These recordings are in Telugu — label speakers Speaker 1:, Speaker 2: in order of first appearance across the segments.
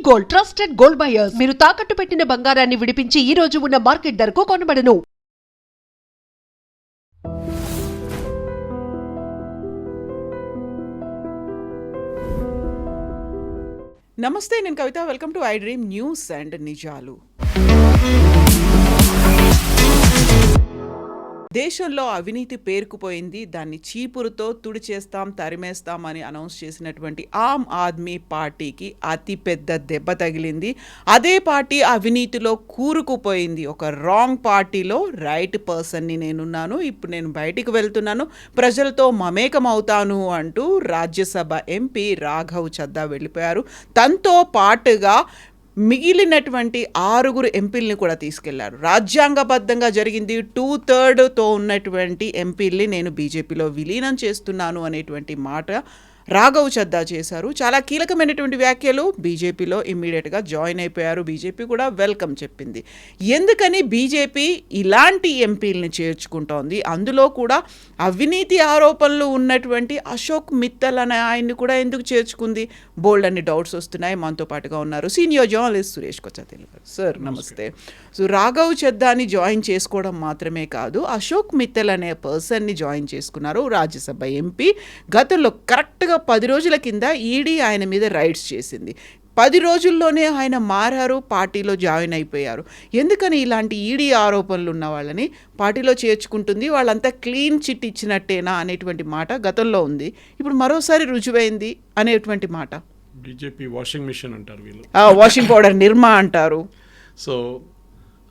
Speaker 1: Gold, trusted gold buyers. మీరు తాకట్టు పెట్టిన బంగారాన్ని విడిపించి ఈ రోజు ఉన్న మార్కెట్ ధరకు కొనబడను.
Speaker 2: నమస్తే, నేను Kavitha. Welcome to I dream news and నిజాలు. దేశంలో అవినీతి పేరుకుపోయింది. దాన్ని చీపురుతో తుడిచేస్తాం, తరిమేస్తాం అని అనౌన్స్ చేసినటువంటి ఆమ్ ఆద్మీ పార్టీకి అతి పెద్ద దెబ్బ తగిలింది. అదే పార్టీ అవినీతిలో కూరుకుపోయింది. ఒక రాంగ్ పార్టీలో రైట్ పర్సన్ని నేనున్నాను, ఇప్పుడు నేను బయటికి వెళ్తున్నాను, ప్రజలతో మమేకం అవుతాను అంటూ రాజ్యసభ ఎంపీ రాఘవ్ చద్దా వెళ్ళిపోయారు. తనతో పాటుగా మిగిలినటువంటి 6 ఎంపీల్ని కూడా తీసుకెళ్లారు. రాజ్యాంగబద్ధంగా జరిగింది. 2/3తో ఉన్నటువంటి ఎంపీల్ని నేను బీజేపీలో విలీనం చేస్తున్నాను అనేటువంటి మాట రాఘవ్ చద్దా చేశారు. చాలా కీలకమైనటువంటి వ్యాఖ్యలు. బీజేపీలో ఇమ్మీడియట్గా జాయిన్ అయిపోయారు. బీజేపీ కూడా వెల్కమ్ చెప్పింది. ఎందుకని బీజేపీ ఇలాంటి ఎంపీల్ని చేర్చుకుంటోంది? అందులో కూడా అవినీతి ఆరోపణలు ఉన్నటువంటి అశోక్ మిత్తల్ అనే ఆయన్ని కూడా ఎందుకు చేర్చుకుంది? బోల్డ్ అన్ని డౌట్స్ వస్తున్నాయి. మనతో పాటుగా ఉన్నారు సీనియర్ జర్నలిస్ట్ సురేష్ కొచ్చాతిల్ గారు. సార్ నమస్తే. సో రాఘవ్ చద్దాని జాయిన్ చేసుకోవడం మాత్రమే కాదు, అశోక్ మిత్తల్ అనే పర్సన్ని జాయిన్ చేసుకున్నారు. రాజ్యసభ ఎంపీ. గతంలో కరెక్ట్గా 10 రోజుల కింద ఈడీ ఆయన మీద రైడ్స్ చేసింది. 10 రోజుల్లోనే ఆయన మారారు, పార్టీలో జాయిన్ అయిపోయారు. ఎందుకని ఇలాంటి ఈడీ ఆరోపణలు ఉన్న వాళ్ళని పార్టీలో చేర్చుకుంటుంది? వాళ్ళంతా క్లీన్ చిట్ ఇచ్చినట్టేనా అనేటువంటి మాట గతంలో ఉంది. ఇప్పుడు మరోసారి రుజువైంది అనేటువంటి మాట.
Speaker 3: బీజేపీ వాషింగ్ మిషన్ అంటారు వీళ్ళు,
Speaker 2: వాషింగ్ పౌడర్ నిర్మా అంటారు.
Speaker 3: సో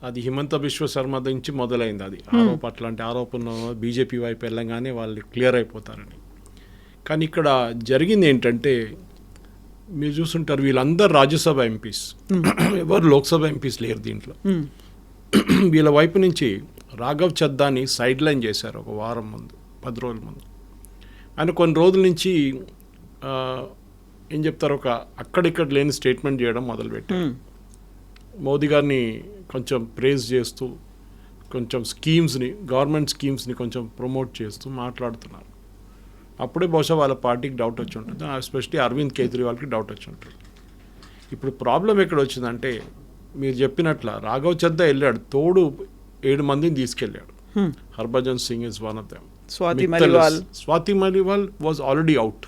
Speaker 3: అది హిమంత బిశ్వ శర్మ నుంచి మొదలైంది. అది అట్లాంటి ఆరోపణలు బీజేపీ వైపు వెళ్ళగానే వాళ్ళు క్లియర్ అయిపోతారని. కానీ ఇక్కడ జరిగింది ఏంటంటే, మీరు చూస్తుంటారు వీళ్ళందరూ రాజ్యసభ ఎంపీస్, ఎవరు లోక్సభ ఎంపీస్ లేరు దీంట్లో. వీళ్ళ వైపు నుంచి రాఘవ్ చద్దాని సైడ్ లైన్ చేశారు ఒక వారం ముందు, 10 రోజుల ముందు. ఆయన కొన్ని రోజుల నుంచి ఏం చెప్తారు, ఒక అక్కడిక్కడ లేని స్టేట్మెంట్ చేయడం మొదలుపెట్టారు. మోదీ గారిని కొంచెం ప్రేజ్ చేస్తూ, కొంచెం గవర్నమెంట్ స్కీమ్స్ని కొంచెం ప్రమోట్ చేస్తూ మాట్లాడుతున్నారు. అప్పుడే బహుశా వాళ్ళ పార్టీకి డౌట్ వచ్చి ఉంటుంది, ఎస్పెషలీ అరవింద్ కేజ్రీవాల్కి డౌట్ వచ్చి ఉంటుంది. ఇప్పుడు ప్రాబ్లం ఎక్కడ వచ్చిందంటే, మీరు చెప్పినట్ల రాఘవ్ చద్దా వెళ్ళాడు, తోడు 7 మందిని తీసుకెళ్ళాడు. Harbhajan Singh is one of them. Swathi Maliwal was already out.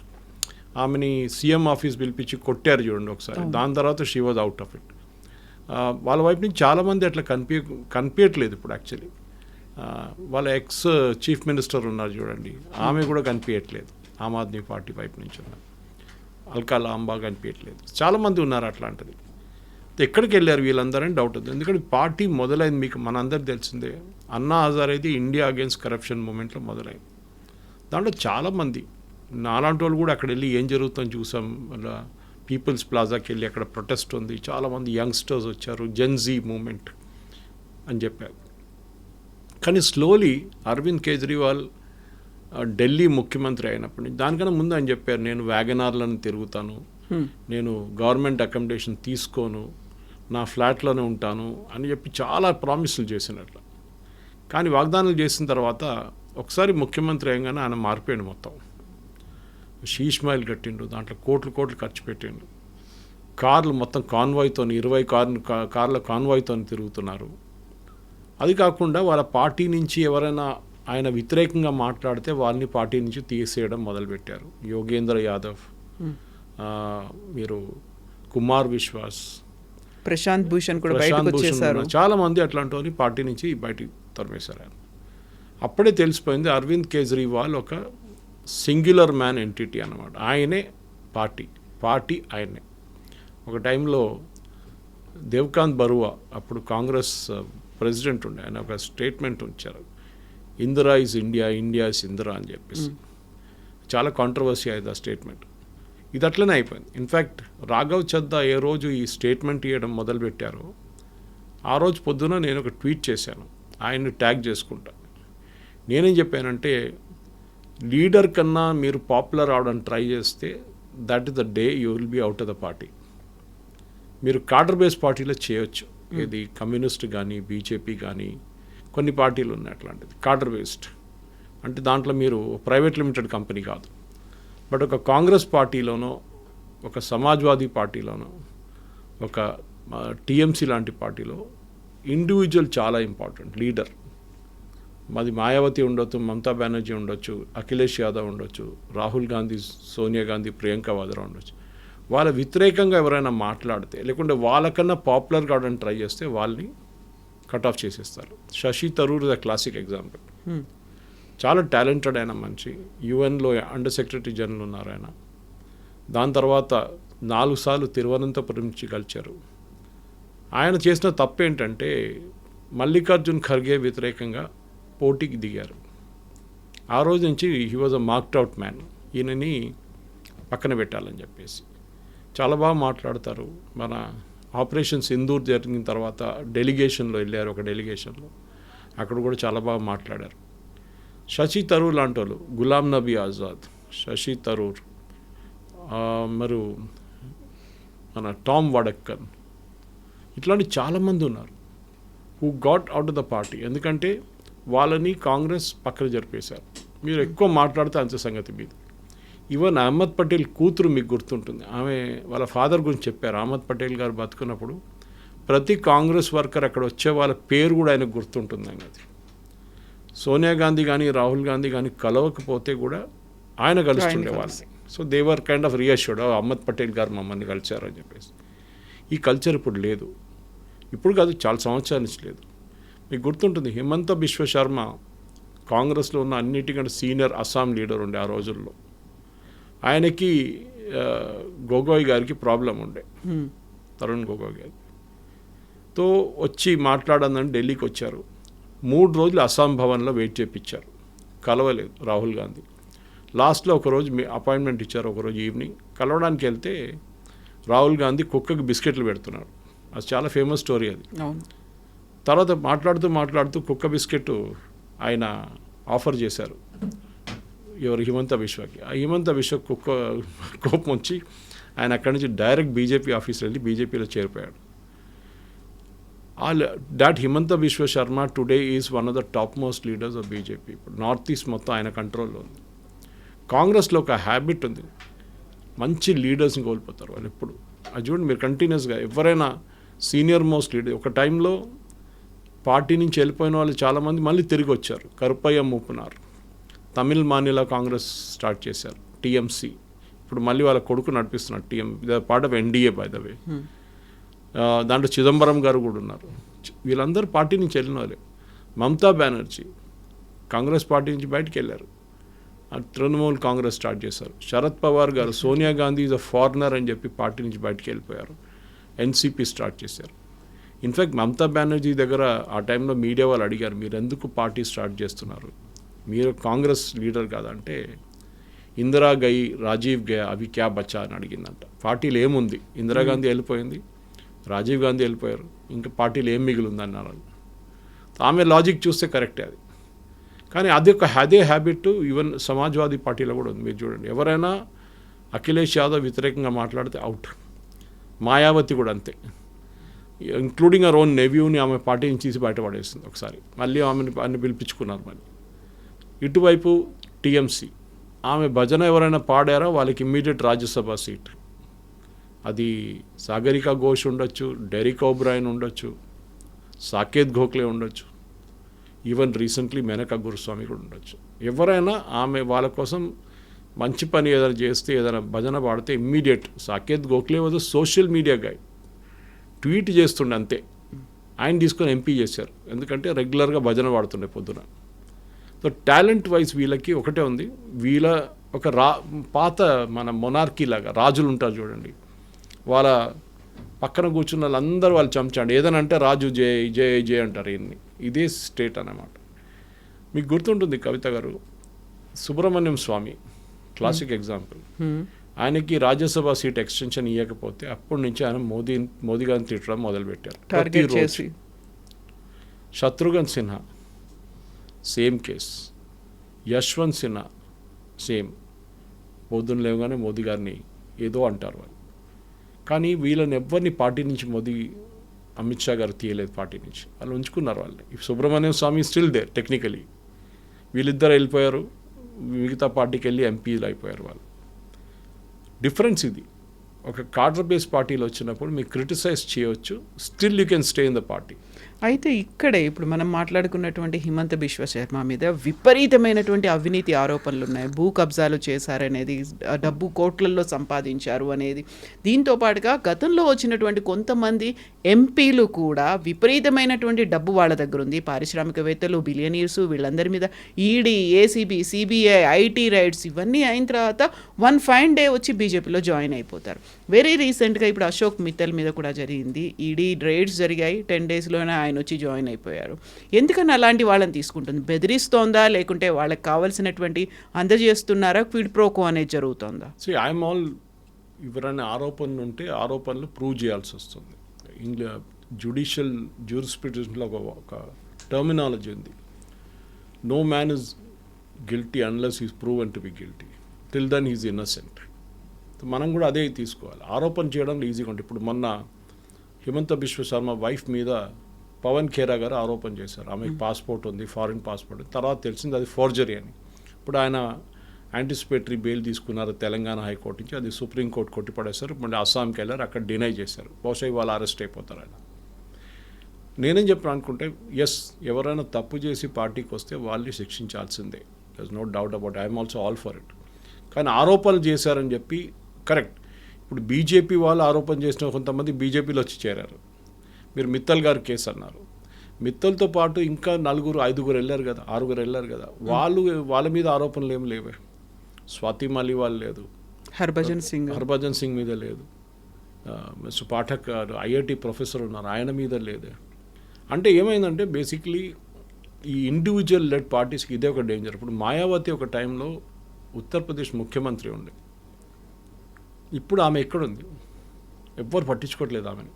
Speaker 3: ఆమెని సీఎం ఆఫీస్ పిలిపించి కొట్టారు చూడండి ఒకసారి. దాని తర్వాత she was out of it. వాళ్ళ వైపు నుంచి చాలామంది అట్లా కనిపించట్లేదు ఇప్పుడు. యాక్చువల్లీ వాళ్ళ ఎక్స్ చీఫ్ మినిస్టర్ ఉన్నారు చూడండి, ఆమె కూడా కనిపించట్లేదు. ఆమ్ ఆద్మీ పార్టీ వైపు నుంచి ఉన్నారు. అల్కా లాంబా కనిపించట్లేదు. చాలామంది ఉన్నారు అట్లాంటిది. ఎక్కడికి వెళ్ళారు వీళ్ళందరని డౌట్ ఉంది. ఎందుకంటే పార్టీ మొదలైంది, మీకు మనందరికి తెలిసిందే, అన్నా హజారేది ఇండియా అగేన్స్ట్ కరప్షన్ మూమెంట్లో మొదలైంది. దాంట్లో చాలామంది నాలాంటి వాళ్ళు కూడా అక్కడ వెళ్ళి ఏం జరుగుతుందని చూసాం. అలా పీపుల్స్ ప్లాజాకి వెళ్ళి అక్కడ ప్రొటెస్ట్ ఉంది, చాలామంది యంగ్స్టర్స్ వచ్చారు, జెన్జీ మూమెంట్ అని చెప్పారు. కానీ స్లోలీ అరవింద్ కేజ్రీవాల్ ఢిల్లీ ముఖ్యమంత్రి అయినప్పటి నుంచి, దానికన్నా ముందు ఆయన చెప్పారు, నేను వ్యాగనార్లను తిరుగుతాను, నేను గవర్నమెంట్ అకామిడేషన్ తీసుకోను, నా ఫ్లాట్లోనే ఉంటాను అని చెప్పి చాలా ప్రామిసులు చేసినట్లు. కానీ వాగ్దానాలు చేసిన తర్వాత ఒకసారి ముఖ్యమంత్రి అయ్యగానే ఆయన మారిపోయాడు మొత్తం. షీష్ మైల్ కట్టిండు, దాంట్లో కోట్లు ఖర్చు పెట్టిండు. కార్లు మొత్తం కాన్వాయ్తో, 20 కార్ల కాన్వాయ్తో తిరుగుతున్నారు. అది కాకుండా వాళ్ళ పార్టీ నుంచి ఎవరైనా ఆయన వ్యతిరేకంగా మాట్లాడితే వాళ్ళని పార్టీ నుంచి తీసేయడం మొదలుపెట్టారు. యోగేంద్ర యాదవ్, మీరు కుమార్ విశ్వాస్,
Speaker 2: ప్రశాంత్ భూషణ్ కూడా బయటకు వచ్చేసారు.
Speaker 3: చాలామంది అట్లాంటి వాళ్ళని పార్టీ నుంచి బయటికి తరిమేశారు ఆయన. అప్పుడే తెలిసిపోయింది అరవింద్ కేజ్రీవాల్ ఒక సింగ్యులర్ మ్యాన్ ఎంటిటీ అన్నమాట. ఆయనే పార్టీ ఆయనే. ఒక టైంలో దేవ్కాంత్ బరువా, అప్పుడు కాంగ్రెస్ ప్రెసిడెంట్ ఉండే, ఆయన ఒక స్టేట్మెంట్ ఉంచారు, Indira is India, India is Indira అని చెప్పేసి. చాలా కాంట్రవర్సీ అయింది ఆ స్టేట్మెంట్. ఇది అట్లనే అయిపోయింది. ఇన్ఫ్యాక్ట్ రాఘవ్ చద్దా ఏ రోజు ఈ స్టేట్మెంట్ ఇవ్వడం మొదలుపెట్టారో ఆ రోజు పొద్దున నేను ఒక ట్వీట్ చేశాను, ఆయన్ని ట్యాగ్ చేసుకుంటా. నేనేం చెప్పానంటే, లీడర్ కన్నా మీరు పాపులర్ అవడానికి ట్రై చేస్తే that is the day you will be out of the party. మీరు కాడర్ బేస్ పార్టీలో చేయొచ్చు, ఇది కమ్యూనిస్ట్ కానీ బీజేపీ కానీ కొన్ని పార్టీలు ఉన్నాయి అట్లాంటిది. కాడర్ బేస్డ్ అంటే దాంట్లో మీరు ప్రైవేట్ లిమిటెడ్ కంపెనీ కాదు, బట్ ఒక కాంగ్రెస్ పార్టీలోనో, ఒక సమాజ్వాదీ పార్టీలోనో, ఒక టీఎంసీ లాంటి పార్టీలో ఇండివిజువల్ చాలా ఇంపార్టెంట్. లీడర్ మాది మాయావతి ఉండొచ్చు, మమతా బెనర్జీ ఉండొచ్చు, అఖిలేష్ యాదవ్ ఉండొచ్చు, రాహుల్ గాంధీ, సోనియా గాంధీ, ప్రియాంక వాద్రా ఉండొచ్చు. వాళ్ళ వ్యతిరేకంగా ఎవరైనా మాట్లాడితే లేకుంటే వాళ్ళకన్నా పాపులర్ కావడానికి ట్రై చేస్తే వాళ్ళని కట్ ఆఫ్ చేసేస్తారు. Shashi Tharoor is a classic example. చాలా టాలెంటెడ్ అయిన మనిషి, యుఎన్లో అండర్ సెక్రటరీ జనరల్ ఉన్నారు ఆయన. దాని తర్వాత 4 సార్లు తిరువనంతపురం నుంచి గెలిచారు. ఆయన చేసిన తప్పు ఏంటంటే మల్లికార్జున్ ఖర్గే వ్యతిరేకంగా పోటీకి దిగారు. ఆ రోజు నుంచి he was a marked out man. ఈయనని పక్కన పెట్టాలని చెప్పేసి చాలా బాగా మాట్లాడతారు. మన ఆపరేషన్ సింధూర్ జరిగిన తర్వాత డెలిగేషన్లో వెళ్ళారు, ఒక డెలిగేషన్లో అక్కడ కూడా చాలా బాగా మాట్లాడారు. శశి తరూర్ లాంటి వాళ్ళు, గులాం నబీ ఆజాద్, శశి తరూర్, మరి మన టామ్ వడక్కన్, ఇట్లాంటి చాలామంది ఉన్నారు who got out of the party. ఎందుకంటే వాళ్ళని కాంగ్రెస్ పక్కన జరిపేశారు. మీరు ఎక్కువ మాట్లాడితే అంతే సంగతి మీది. ఈవెన్ అహ్మద్ పటేల్ కూతురు మీకు గుర్తుంటుంది, ఆమె వాళ్ళ ఫాదర్ గురించి చెప్పారు. అహ్మద్ పటేల్ గారు బతుకున్నప్పుడు ప్రతి కాంగ్రెస్ వర్కర్ అక్కడ వచ్చే వాళ్ళ పేరు కూడా ఆయనకు గుర్తుంటుంది అన్నది. సోనియా గాంధీ కానీ రాహుల్ గాంధీ కానీ కలవకపోతే కూడా ఆయన కలుస్తుండే వాళ్ళని. So they were kind of reassured, Ahmed Patel garu మమ్మల్ని కలిశారు అని చెప్పేసి. ఈ కల్చర్ ఇప్పుడు లేదు, ఇప్పుడు కాదు చాలా సంవత్సరాల నుంచి లేదు. మీకు గుర్తుంటుంది హిమంత బిశ్వ శర్మ కాంగ్రెస్లో ఉన్న అన్నిటికంటే సీనియర్ అస్సాం లీడర్ ఉండే ఆ రోజుల్లో. ఆయనకి గొగోయ్ గారికి ప్రాబ్లం ఉండే, తరుణ్ గొగోయ్ గారితో వచ్చి మాట్లాడాలని ఢిల్లీకి వచ్చారు. 3 రోజులు అస్సాం భవన్లో వెయిట్ చేయించారు, కలవలేదు రాహుల్ గాంధీ. లాస్ట్లో ఒకరోజు అపాయింట్మెంట్ ఇచ్చారు, ఒకరోజు ఈవినింగ్ కలవడానికి వెళ్తే రాహుల్ గాంధీ కుక్కకి బిస్కెట్లు పెడుతున్నాడు. అది చాలా ఫేమస్ స్టోరీ అది. తర్వాత మాట్లాడుతూ కుక్క బిస్కెట్ ఆయన ఆఫర్ చేశారు ఎవరు, హిమంత బిశ్వకి. ఆ హిమంత బిశ్వ కుక్క కోపం వచ్చి ఆయన అక్కడి నుంచి డైరెక్ట్ బీజేపీ ఆఫీస్లో వెళ్ళి బీజేపీలో చేరిపోయాడు. That Himanta Biswa Sarma today is one of the top most leaders of BJP. ఇప్పుడు నార్త్ ఈస్ట్ మొత్తం ఆయన కంట్రోల్లో ఉంది. కాంగ్రెస్లో ఒక హ్యాబిట్ ఉంది, మంచి లీడర్స్ని కోల్పోతారు వాళ్ళు ఎప్పుడు. అది చూడండి మీరు కంటిన్యూస్గా ఎవరైనా సీనియర్ మోస్ట్ లీడర్ ఒక టైంలో పార్టీ నుంచి వెళ్ళిపోయిన వాళ్ళు చాలామంది మళ్ళీ తిరిగి వచ్చారు. కరుపయ్య మూపునార్ తమిళ్ మానిల కాంగ్రెస్ స్టార్ట్ చేశారు, టీఎంసీ. ఇప్పుడు మళ్ళీ వాళ్ళ కొడుకు నడిపిస్తున్నారు part of NDA by the way. దాంట్లో చిదంబరం గారు కూడా ఉన్నారు. వీళ్ళందరూ పార్టీ నుంచి వెళ్ళిన వాళ్ళే. మమతా బెనర్జీ కాంగ్రెస్ పార్టీ నుంచి బయటికి వెళ్ళారు, తృణమూల్ కాంగ్రెస్ స్టార్ట్ చేశారు. శరద్ పవార్ గారు Sonia Gandhi is a foreigner అని చెప్పి పార్టీ నుంచి బయటికి వెళ్ళిపోయారు, ఎన్సీపీ స్టార్ట్ చేశారు. ఇన్ఫ్యాక్ట్ మమతా బెనర్జీ దగ్గర ఆ టైంలో మీడియా వాళ్ళు అడిగారు, మీరు ఎందుకు పార్టీ స్టార్ట్ చేస్తున్నారు, మీరు కాంగ్రెస్ లీడర్ కాదంటే ఇందిరా గై, రాజీవ్ గయా, అవి క్యా బచ్చా అని అడిగిందంట. పార్టీలు ఏముంది, ఇందిరాగాంధీ వెళ్ళిపోయింది, రాజీవ్ గాంధీ వెళ్ళిపోయారు, ఇంకా పార్టీలు ఏం మిగిలింది అన్నారు. ఆమె లాజిక్ చూస్తే కరెక్టే అది. కానీ అదే హ్యాబిట్ ఈవెన్ సమాజ్వాదీ పార్టీలో కూడా ఉంది. మీరు చూడండి, ఎవరైనా అఖిలేష్ యాదవ్ వ్యతిరేకంగా మాట్లాడితే అవుట్. మాయావతి కూడా అంతే, ఇంక్లూడింగ్ అవర్ ఓన్ నెవ్యూని ఆమె పార్టీ నుంచి తీసి బయటపడేస్తుంది ఒకసారి. మళ్ళీ ఆమెను పిలిపించుకున్నారు. మళ్ళీ ఇటువైపు టీఎంసీ, ఆమె భజన ఎవరైనా పాడారో వాళ్ళకి ఇమ్మీడియట్ రాజ్యసభ సీట్. అది సాగరికా ఘోష్ ఉండొచ్చు, డెరిక్ ఓబ్రాయన్ ఉండొచ్చు, సాకేత్ గోఖలే ఉండొచ్చు, ఈవెన్ రీసెంట్లీ మేనకా గురుస్వామి కూడా ఉండొచ్చు. ఎవరైనా ఆమె వాళ్ళ కోసం మంచి పని ఏదైనా చేస్తే, ఏదైనా భజన పాడితే immediate. Saket Gokhale was social media guy, tweet చేస్తుండే అంతే. ఆయన తీసుకొని ఎంపీ చేశారు, ఎందుకంటే రెగ్యులర్గా భజన పాడుతుండే పొద్దున. సో టాలెంట్ వైజ్ వీళ్ళకి ఒకటే ఉంది. వీళ్ళ ఒక పాత మన మొనార్కీ లాగా రాజులు ఉంటారు చూడండి, వాళ్ళ పక్కన కూర్చున్న వాళ్ళందరూ వాళ్ళు చంచాడు. ఏదైనా అంటే రాజు జై జై జై అంటారు. ఇదే స్టేట్ అన్నమాట. మీకు గుర్తుంటుంది కవిత గారు, సుబ్రహ్మణ్యం స్వామి క్లాసిక్ ఎగ్జాంపుల్. ఆయనకి రాజ్యసభ సీట్ ఎక్స్టెన్షన్ ఇవ్వకపోతే అప్పటి నుంచి ఆయన మోదీ గారిని తిట్టడం మొదలుపెట్టారు, టార్గెట్ చేసి. Shatrughna Sinha same case, Yashwant Sinha same. పొద్దున్న లేవగానే మోదీ గారిని ఏదో అంటారు వాళ్ళు. కానీ వీళ్ళని ఎవరిని పార్టీ నుంచి అమిత్ షా గారు తీయలేదు పార్టీ నుంచి, వాళ్ళు ఉంచుకున్నారు వాళ్ళని. సుబ్రహ్మణ్యం స్వామి స్టిల్ దేర్ టెక్నికలీ. వీళ్ళిద్దరు వెళ్ళిపోయారు, మిగతా పార్టీకి వెళ్ళి ఎంపీలు అయిపోయారు వాళ్ళు. డిఫరెన్స్ ఇది. ఒక కార్డర్ బేస్ పార్టీలో వచ్చినప్పుడు మీకు క్రిటిసైజ్ చేయవచ్చు, still you can stay in the party.
Speaker 2: అయితే ఇక్కడే ఇప్పుడు మనం మాట్లాడుకున్నటువంటి హిమంత బిశ్వ శర్మ మీద విపరీతమైనటువంటి అవినీతి ఆరోపణలు ఉన్నాయి. భూ కబ్జాలు చేశారనేది, డబ్బు కోట్లల్లో సంపాదించారు అనేది. దీంతో పాటుగా గతంలో వచ్చినటువంటి కొంతమంది ఎంపీలు కూడా విపరీతమైనటువంటి డబ్బు వాళ్ళ దగ్గర ఉంది. పారిశ్రామికవేత్తలు, బిలియనీర్స్, వీళ్ళందరి మీద ED, ACB, CBI, IT rides ఇవన్నీ అయిన తర్వాత వన్ ఫైన్ డే వచ్చి బీజేపీలో జాయిన్ అయిపోతారు. వెరీ రీసెంట్గా ఇప్పుడు అశోక్ మిత్తల్ మీద కూడా జరిగింది. ఈడీ రైడ్స్ జరిగాయి, 10 డేస్లోనే ఆయన వచ్చి జాయిన్ అయిపోయారు. ఎందుకని అలాంటి వాళ్ళని తీసుకుంటుంది? బెదిరిస్తోందా, లేకుంటే వాళ్ళకి కావాల్సినటువంటి అందజేస్తున్నారా, క్విడ్ ప్రోకో అనేది జరుగుతుందా?
Speaker 3: సో ఐఎమ్ ఆల్, ఎవరైనా ఆరోపణలు ఉంటే ఆరోపణలు ప్రూవ్ చేయాల్సి వస్తుంది. జ్యుడిషియల్ జ్యూరిస్ప్రుడెన్స్లో ఒక టర్మినాలజీ ఉంది, no man is guilty unless is proven to be guilty, till then is innocent. మనం కూడా అదే తీసుకోవాలి. ఆరోపణ చేయడంలో ఈజీగా ఉంటుంది. ఇప్పుడు మొన్న హిమంత బిశ్వ శర్మ వైఫ్ మీద పవన్ ఖేరా గారు ఆరోపణ చేశారు, ఆమెకు పాస్పోర్ట్ ఉంది, ఫారిన్ పాస్పోర్ట్. తర్వాత తెలిసింది అది ఫోర్జరీ అని. ఇప్పుడు ఆయన యాంటిసిపేటరీ బెయిల్ తీసుకున్నారు తెలంగాణ హైకోర్టు నుంచి, అది సుప్రీంకోర్టు కొట్టిపడేశారు. మళ్ళీ అస్సాంకి వెళ్ళారు, అక్కడ డినై చేశారు. బహుశా ఇవాళ అరెస్ట్ అయిపోతారు ఆయన. నేనేం చెప్పాను అనుకుంటే, ఎస్, ఎవరైనా తప్పు చేసి పార్టీకి వస్తే వాళ్ళని శిక్షించాల్సిందే, there is no doubt about, I'm also all for it. కానీ ఆరోపణలు చేశారని చెప్పి కరెక్ట్. ఇప్పుడు బీజేపీ వాళ్ళు ఆరోపణ చేసిన కొంతమంది బీజేపీలో వచ్చి చేరారు. మీరు మిత్తల్ గారు కేసు అన్నారు, మిత్తల్తో పాటు ఇంకా 4-5 వెళ్ళారు కదా, 6 వెళ్ళారు కదా, వాళ్ళ మీద ఆరోపణలు ఏమి లేవే. స్వాతి మాలివాల్ లేదు, హర్భజన్ సింగ్ మీద లేదు, మిస్టర్ పాఠక్ గారు ఐఐటి ప్రొఫెసర్ ఉన్నారు, ఆయన మీద లేదే. అంటే ఏమైందంటే బేసిక్లీ ఈ ఇండివిజువల్ లెడ్ పార్టీస్కి ఇదే ఒక డేంజర్. ఇప్పుడు మాయావతి ఒక టైంలో ఉత్తరప్రదేశ్ ముఖ్యమంత్రి ఉండే, ఇప్పుడు ఆమె ఎక్కడుంది? ఎవ్వరు పట్టించుకోవట్లేదు ఆమెను.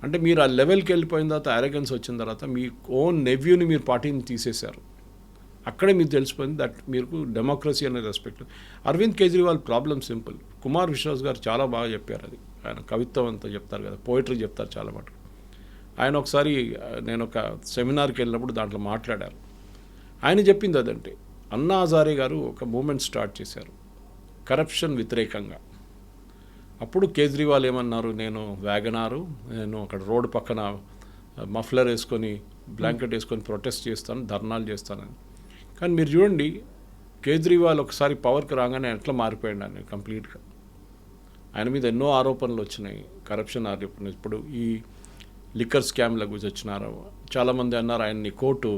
Speaker 3: అంటే మీరు ఆ లెవెల్కి వెళ్ళిపోయిన తర్వాత, అరెగెన్స్ వచ్చిన తర్వాత మీ ఓన్ నెవ్యూని మీరు పార్టీని తీసేశారు. అక్కడే మీకు తెలిసిపోయింది దట్ మీకు డెమోక్రసీ అనే respect. Arvind Kejriwal problem simple. Kumar Vishwas garu చాలా బాగా చెప్పారు అది. ఆయన కవిత్వం అంతా చెప్తారు కదా, పోయిటరీ చెప్తారు చాలా మటుకు. ఆయన ఒకసారి నేను ఒక సెమినార్కి వెళ్ళినప్పుడు దాంట్లో మాట్లాడారు. ఆయన చెప్పింది అదంటే, అన్నా హజారే గారు ఒక మూమెంట్ స్టార్ట్ చేశారు కరప్షన్ వ్యతిరేకంగా. అప్పుడు కేజ్రీవాల్ ఏమన్నారు, నేను వ్యాగనారు, నేను అక్కడ రోడ్డు పక్కన మఫ్లర్ వేసుకొని బ్లాంకెట్ వేసుకొని ప్రొటెస్ట్ చేస్తాను, ధర్నాలు చేస్తానని. కానీ మీరు చూడండి, కేజ్రీవాల్ ఒకసారి పవర్కి రాగానే ఎట్లా మారిపోయాడు ఆయన కంప్లీట్గా. ఆయన మీద ఎన్నో ఆరోపణలు వచ్చినాయి, కరప్షన్ ఆరోపణలు. ఇప్పుడు ఈ లిక్కర్ స్కామ్ల గురించి వచ్చినారు. చాలామంది అన్నారు ఆయన్ని కోర్టు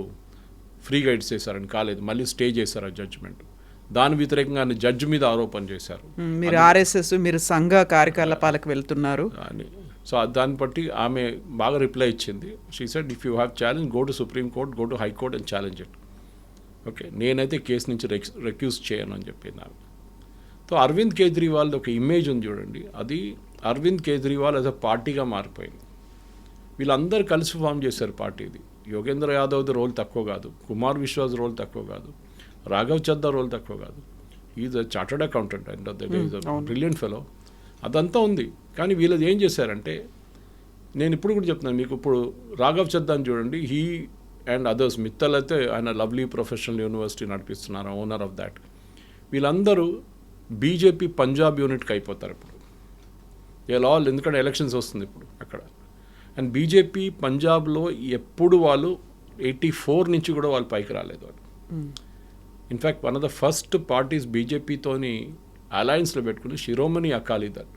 Speaker 3: ఫ్రీగా ఇచ్చేసారని, కాలేదు, మళ్ళీ స్టే చేశారు ఆ జడ్జిమెంట్. దాని వ్యతిరేకంగా ఆయన జడ్జి మీద ఆరోపణ చేశారు,
Speaker 2: మీరు ఆర్ఎస్ఎస్, మీరు సంఘ కార్యకలాపాలకు వెళ్తున్నారు
Speaker 3: అని. సో దాన్ని బట్టి ఆమె బాగా రిప్లై ఇచ్చింది. She said, if you have challenge, go to supreme court, go to high court and challenge it. Okay, నేనైతే కేసు నుంచి రెక్యూజ్ చేయను అని చెప్పింది ఆమె. సో అరవింద్ కేజ్రీవాల్ది ఒక ఇమేజ్ ఉంది చూడండి, అది అరవింద్ కేజ్రీవాల్ యాజ్ అ పార్టీగా మారిపోయింది. వీళ్ళందరూ కలిసి ఫామ్ చేశారు పార్టీది. యోగేంద్ర యాదవ్ది రోల్ తక్కువ కాదు, కుమార్ విశ్వాస్ రోల్ తక్కువ కాదు, రాఘవ్ చద్దా రోల్ తక్కువ కాదు. Is a chartered accountant and is a brilliant fellow. అదంతా ఉంది. కానీ వీళ్ళది ఏం చేశారంటే, నేను ఇప్పుడు కూడా చెప్తున్నాను మీకు, ఇప్పుడు రాఘవ్ చద్దాని చూడండి, హీ అండ్ అదర్స్, మిత్తల్ అయితే ఆయన లవ్లీ ప్రొఫెషనల్ యూనివర్సిటీ నడిపిస్తున్నారు, ఓనర్ ఆఫ్ దాట్. వీళ్ళందరూ బీజేపీ పంజాబ్ యూనిట్కి అయిపోతారు ఇప్పుడు. ఆల్, ఎందుకంటే ఎలక్షన్స్ వస్తుంది ఇప్పుడు అక్కడ. అండ్ బీజేపీ పంజాబ్లో ఎప్పుడు వాళ్ళు 84 నుంచి కూడా వాళ్ళు పైకి రాలేదు వాళ్ళు. In fact one of the first parties బీజేపీతోని అలయన్స్లో పెట్టుకుని శిరోమణి అకాలీదళ్,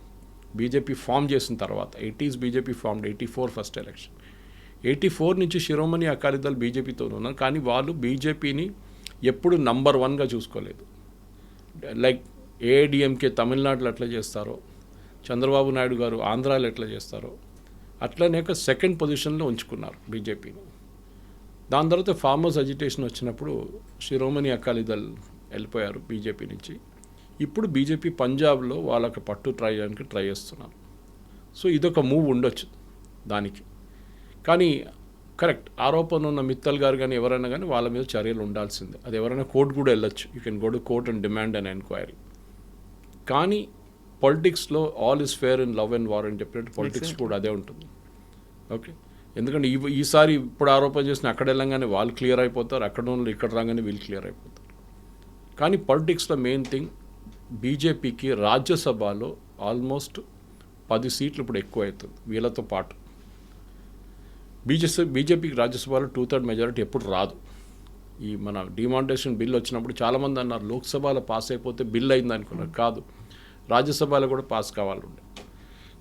Speaker 3: బీజేపీ ఫామ్ చేసిన తర్వాత 80s BJP formed, 84 first election. 84 నుంచి శిరోమణి అకాలీదళ్ బీజేపీతో ఉన్నారు. కానీ వాళ్ళు బీజేపీని ఎప్పుడు నంబర్ 1గా చూసుకోలేదు. లైక్ ఏఐడిఎంకే తమిళనాడులో ఎట్లా చేస్తారో, చంద్రబాబు నాయుడు గారు ఆంధ్రాలో ఎట్లా చేస్తారో, అట్లనే ఒక సెకండ్ పొజిషన్లో ఉంచుకున్నారు బీజేపీని. దాని తర్వాత ఫార్మర్స్ అజిటేషన్ వచ్చినప్పుడు శిరోమణి అకాలీదళ్ వెళ్ళిపోయారు బీజేపీ నుంచి. ఇప్పుడు బీజేపీ పంజాబ్లో వాళ్ళకి పట్టు చేయడానికి ట్రై చేస్తున్నారు. సో ఇదొక మూవ్ ఉండొచ్చు దానికి. కానీ కరెక్ట్, ఆరోపణ ఉన్న మిత్తల్ గారు కానీ ఎవరైనా కానీ వాళ్ళ మీద చర్యలు ఉండాల్సిందే. అది ఎవరైనా కోర్టు కూడా వెళ్ళొచ్చు, you can go to court and demand and enquiry. కానీ పొలిటిక్స్లో all is fair in love and war అని చెప్పినట్టు పొలిటిక్స్ కూడా అదే ఉంటుంది. ఓకే, ఎందుకంటే ఈసారి ఇప్పుడు ఆరోపణ చేసిన అక్కడ వెళ్ళంగానే వాళ్ళు క్లియర్ అయిపోతారు, అక్కడ వాళ్ళు ఇక్కడ రాగానే వీళ్ళు క్లియర్ అయిపోతారు. కానీ పొలిటిక్స్లో మెయిన్ థింగ్, బీజేపీకి రాజ్యసభలో ఆల్మోస్ట్ 10 సీట్లు ఇప్పుడు ఎక్కువ అవుతుంది వీళ్ళతో పాటు. బీజేపీకి రాజ్యసభలో 2/3 మెజారిటీ ఎప్పుడు రాదు. ఈ మన డిమానిటైజేషన్ బిల్ వచ్చినప్పుడు చాలామంది అన్నారు లోక్సభలో పాస్ అయిపోతే బిల్ అయింది అనుకున్నారు. కాదు, రాజ్యసభలో కూడా పాస్ కావాలండి.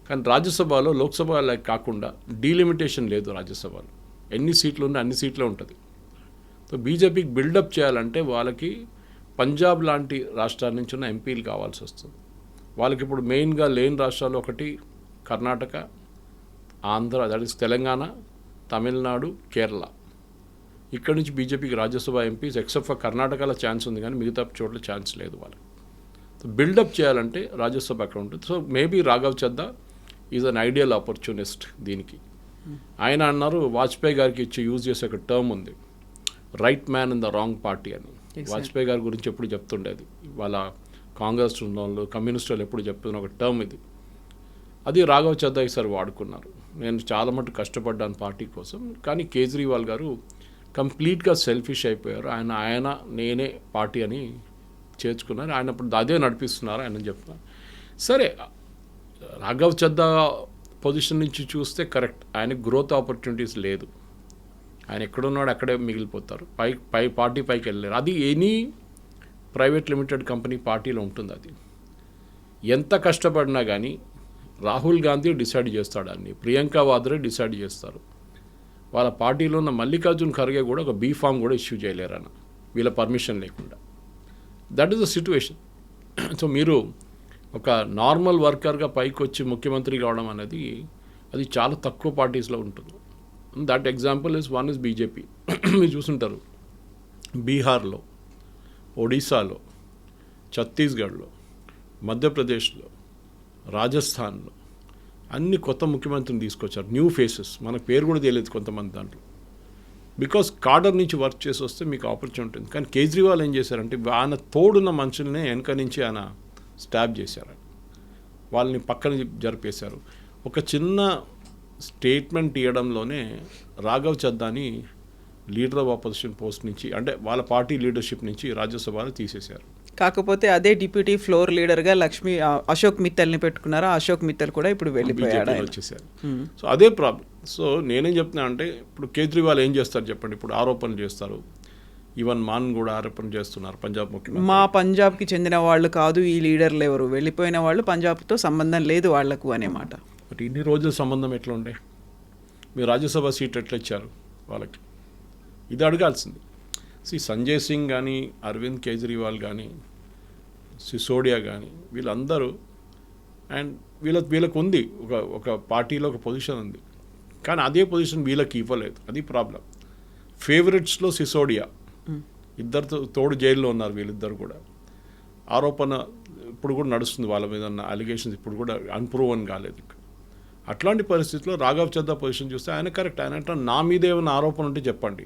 Speaker 3: కానీ రాజ్యసభలో లోక్సభలో కాకుండా డీలిమిటేషన్ లేదు. రాజ్యసభలో ఎన్ని సీట్లు ఉన్నా అన్ని సీట్లే ఉంటుంది. సో బీజేపీకి బిల్డప్ చేయాలంటే వాళ్ళకి పంజాబ్ లాంటి రాష్ట్రాల నుంచి ఉన్న ఎంపీలు కావాల్సి వస్తుంది. వాళ్ళకి ఇప్పుడు మెయిన్గా లేని రాష్ట్రాలు ఒకటి కర్ణాటక, ఆంధ్ర, దట్ ఈస్ తెలంగాణ, తమిళనాడు, కేరళ. ఇక్కడ నుంచి బీజేపీకి రాజ్యసభ ఎంపీస్ ఎక్సెప్ట్ ఫర్ కర్ణాటకలో ఛాన్స్ ఉంది కానీ మిగతా చోట్ల ఛాన్స్ లేదు వాళ్ళకి. సో బిల్డప్ చేయాలంటే రాజ్యసభ అక్కడ ఉంటుంది. So maybe Raghav Chadha is an ideal opportunist దీనికి. ఆయన అన్నారు వాజ్పేయి గారికి ఇచ్చి యూజ్ చేసే ఒక టర్మ్ ఉంది, right man in the wrong party అని. వాజ్పేయి గారి గురించి ఎప్పుడు చెప్తుండేది. వాళ్ళ కాంగ్రెస్ ఉన్న వాళ్ళు, కమ్యూనిస్ట్ వాళ్ళు ఎప్పుడు చెప్తున్న ఒక టర్మ్ ఇది. అది రాఘవ్ చద్దా ఈసారి వాడుకున్నారు. నేను చాలా మటుకు కష్టపడ్డాను పార్టీ కోసం, కానీ కేజ్రీవాల్ గారు కంప్లీట్గా సెల్ఫిష్ అయిపోయారు. ఆయన నేనే పార్టీ అని చేర్చుకున్నారు. ఆయన ఇప్పుడు అదే నడిపిస్తున్నారు ఆయన చెప్తున్నారు. సరే, రాఘవ్ చద్దా పొజిషన్ నుంచి చూస్తే కరెక్ట్, ఆయనకి గ్రోత్ ఆపర్చునిటీస్ లేదు. ఆయన ఎక్కడున్నాడు అక్కడే మిగిలిపోతారు, పార్టీ పైకి వెళ్ళలేరు. అది ఎనీ ప్రైవేట్ లిమిటెడ్ కంపెనీ పార్టీలో ఉంటుంది. అది ఎంత కష్టపడినా కానీ రాహుల్ గాంధీ డిసైడ్ చేస్తాడు అన్ని, ప్రియాంక వాద్రే డిసైడ్ చేస్తారు. వాళ్ళ పార్టీలో ఉన్న మల్లికార్జున్ ఖర్గే కూడా ఒక బీ-ఫామ్ కూడా ఇష్యూ చేయలేరు అన్న, వీళ్ళ పర్మిషన్ లేకుండా. That is the situation. So మీరు ఒక నార్మల్ వర్కర్గా పైకి వచ్చి ముఖ్యమంత్రి కావడం అనేది అది చాలా తక్కువ పార్టీస్లో ఉంటుంది. That example one is BJP. మీరు చూసుంటారు బీహార్లో, ఒడిశాలో, ఛత్తీస్గఢ్లో, మధ్యప్రదేశ్లో, రాజస్థాన్లో అన్ని కొత్త ముఖ్యమంత్రిని తీసుకొచ్చారు. న్యూ ఫేసెస్, మనకు పేరు కూడా తెలియదు కొంతమంది దాంట్లో. బికాస్ కాడర్ నుంచి వర్క్ చేసి వస్తే మీకు ఆపర్చునిటీ ఉంటుంది. కానీ కేజ్రీవాల్ ఏం చేశారంటే ఆయన తోడున్న మనుషులనే వెనక నుంచి ఆయన స్టాబ్ చేశారు, వాళ్ళని పక్కన జరిపేశారు. ఒక చిన్న స్టేట్మెంట్ ఇవ్వడంలోనే రాఘవ్ చద్దాని లీడర్ ఆఫ్ ఆపోజిషన్ పోస్ట్ నుంచి, అంటే వాళ్ళ పార్టీ లీడర్షిప్ నుంచి రాజ్యసభలో తీసేశారు.
Speaker 2: కాకపోతే అదే డిప్యూటీ ఫ్లోర్ లీడర్గా అశోక్ మిత్తల్ని పెట్టుకున్నారు. అశోక్ మిత్తల్ కూడా ఇప్పుడు వెళ్ళిపోయాడు,
Speaker 3: వచ్చేసారు. సో అదే ప్రాబ్లం. సో నేనేం చెప్తున్నా అంటే ఇప్పుడు కేజ్రీవాల్ ఏం చేస్తారు చెప్పండి. ఇప్పుడు ఆరోపణలు చేస్తారు, ఈవెన్ మాన్ కూడా ఆరోపణ చేస్తున్నారు పంజాబ్ ముఖ్యమంత్రి.
Speaker 2: మా పంజాబ్కి చెందిన వాళ్ళు కాదు ఈ లీడర్లు, ఎవరు వెళ్ళిపోయిన వాళ్ళు, పంజాబ్తో సంబంధం లేదు వాళ్లకు అనే మాట.
Speaker 3: బట్ ఇన్ని రోజుల సంబంధం ఎట్లా ఉండే? మీరు రాజ్యసభ సీట్ ఎట్లా ఇచ్చారు వాళ్ళకి? ఇది అడగాల్సింది. సంజయ్ సింగ్ కానీ, అరవింద్ కేజ్రీవాల్ కానీ, సిసోడియా కానీ, వీళ్ళందరూ అండ్ వీళ్ళకు ఉంది ఒక పార్టీలో ఒక పొజిషన్ ఉంది, కానీ అదే పొజిషన్ వీళ్ళకి ఇవ్వలేదు. అది ప్రాబ్లం. ఫేవరెట్స్లో సిసోడియా, ఇద్దరితో తోడు జైల్లో ఉన్నారు వీళ్ళిద్దరు కూడా. ఆరోపణ ఇప్పుడు కూడా నడుస్తుంది వాళ్ళ మీద ఉన్న అలిగేషన్స్, ఇప్పుడు కూడా అన్ప్రూవన్ కాలేదు. అట్లాంటి పరిస్థితుల్లో రాఘవ్ చద్దా పొజిషన్ చూస్తే ఆయన కరెక్ట్. ఆయన అంటే నా మీద ఏమైనా ఆరోపణ ఉంటే చెప్పండి,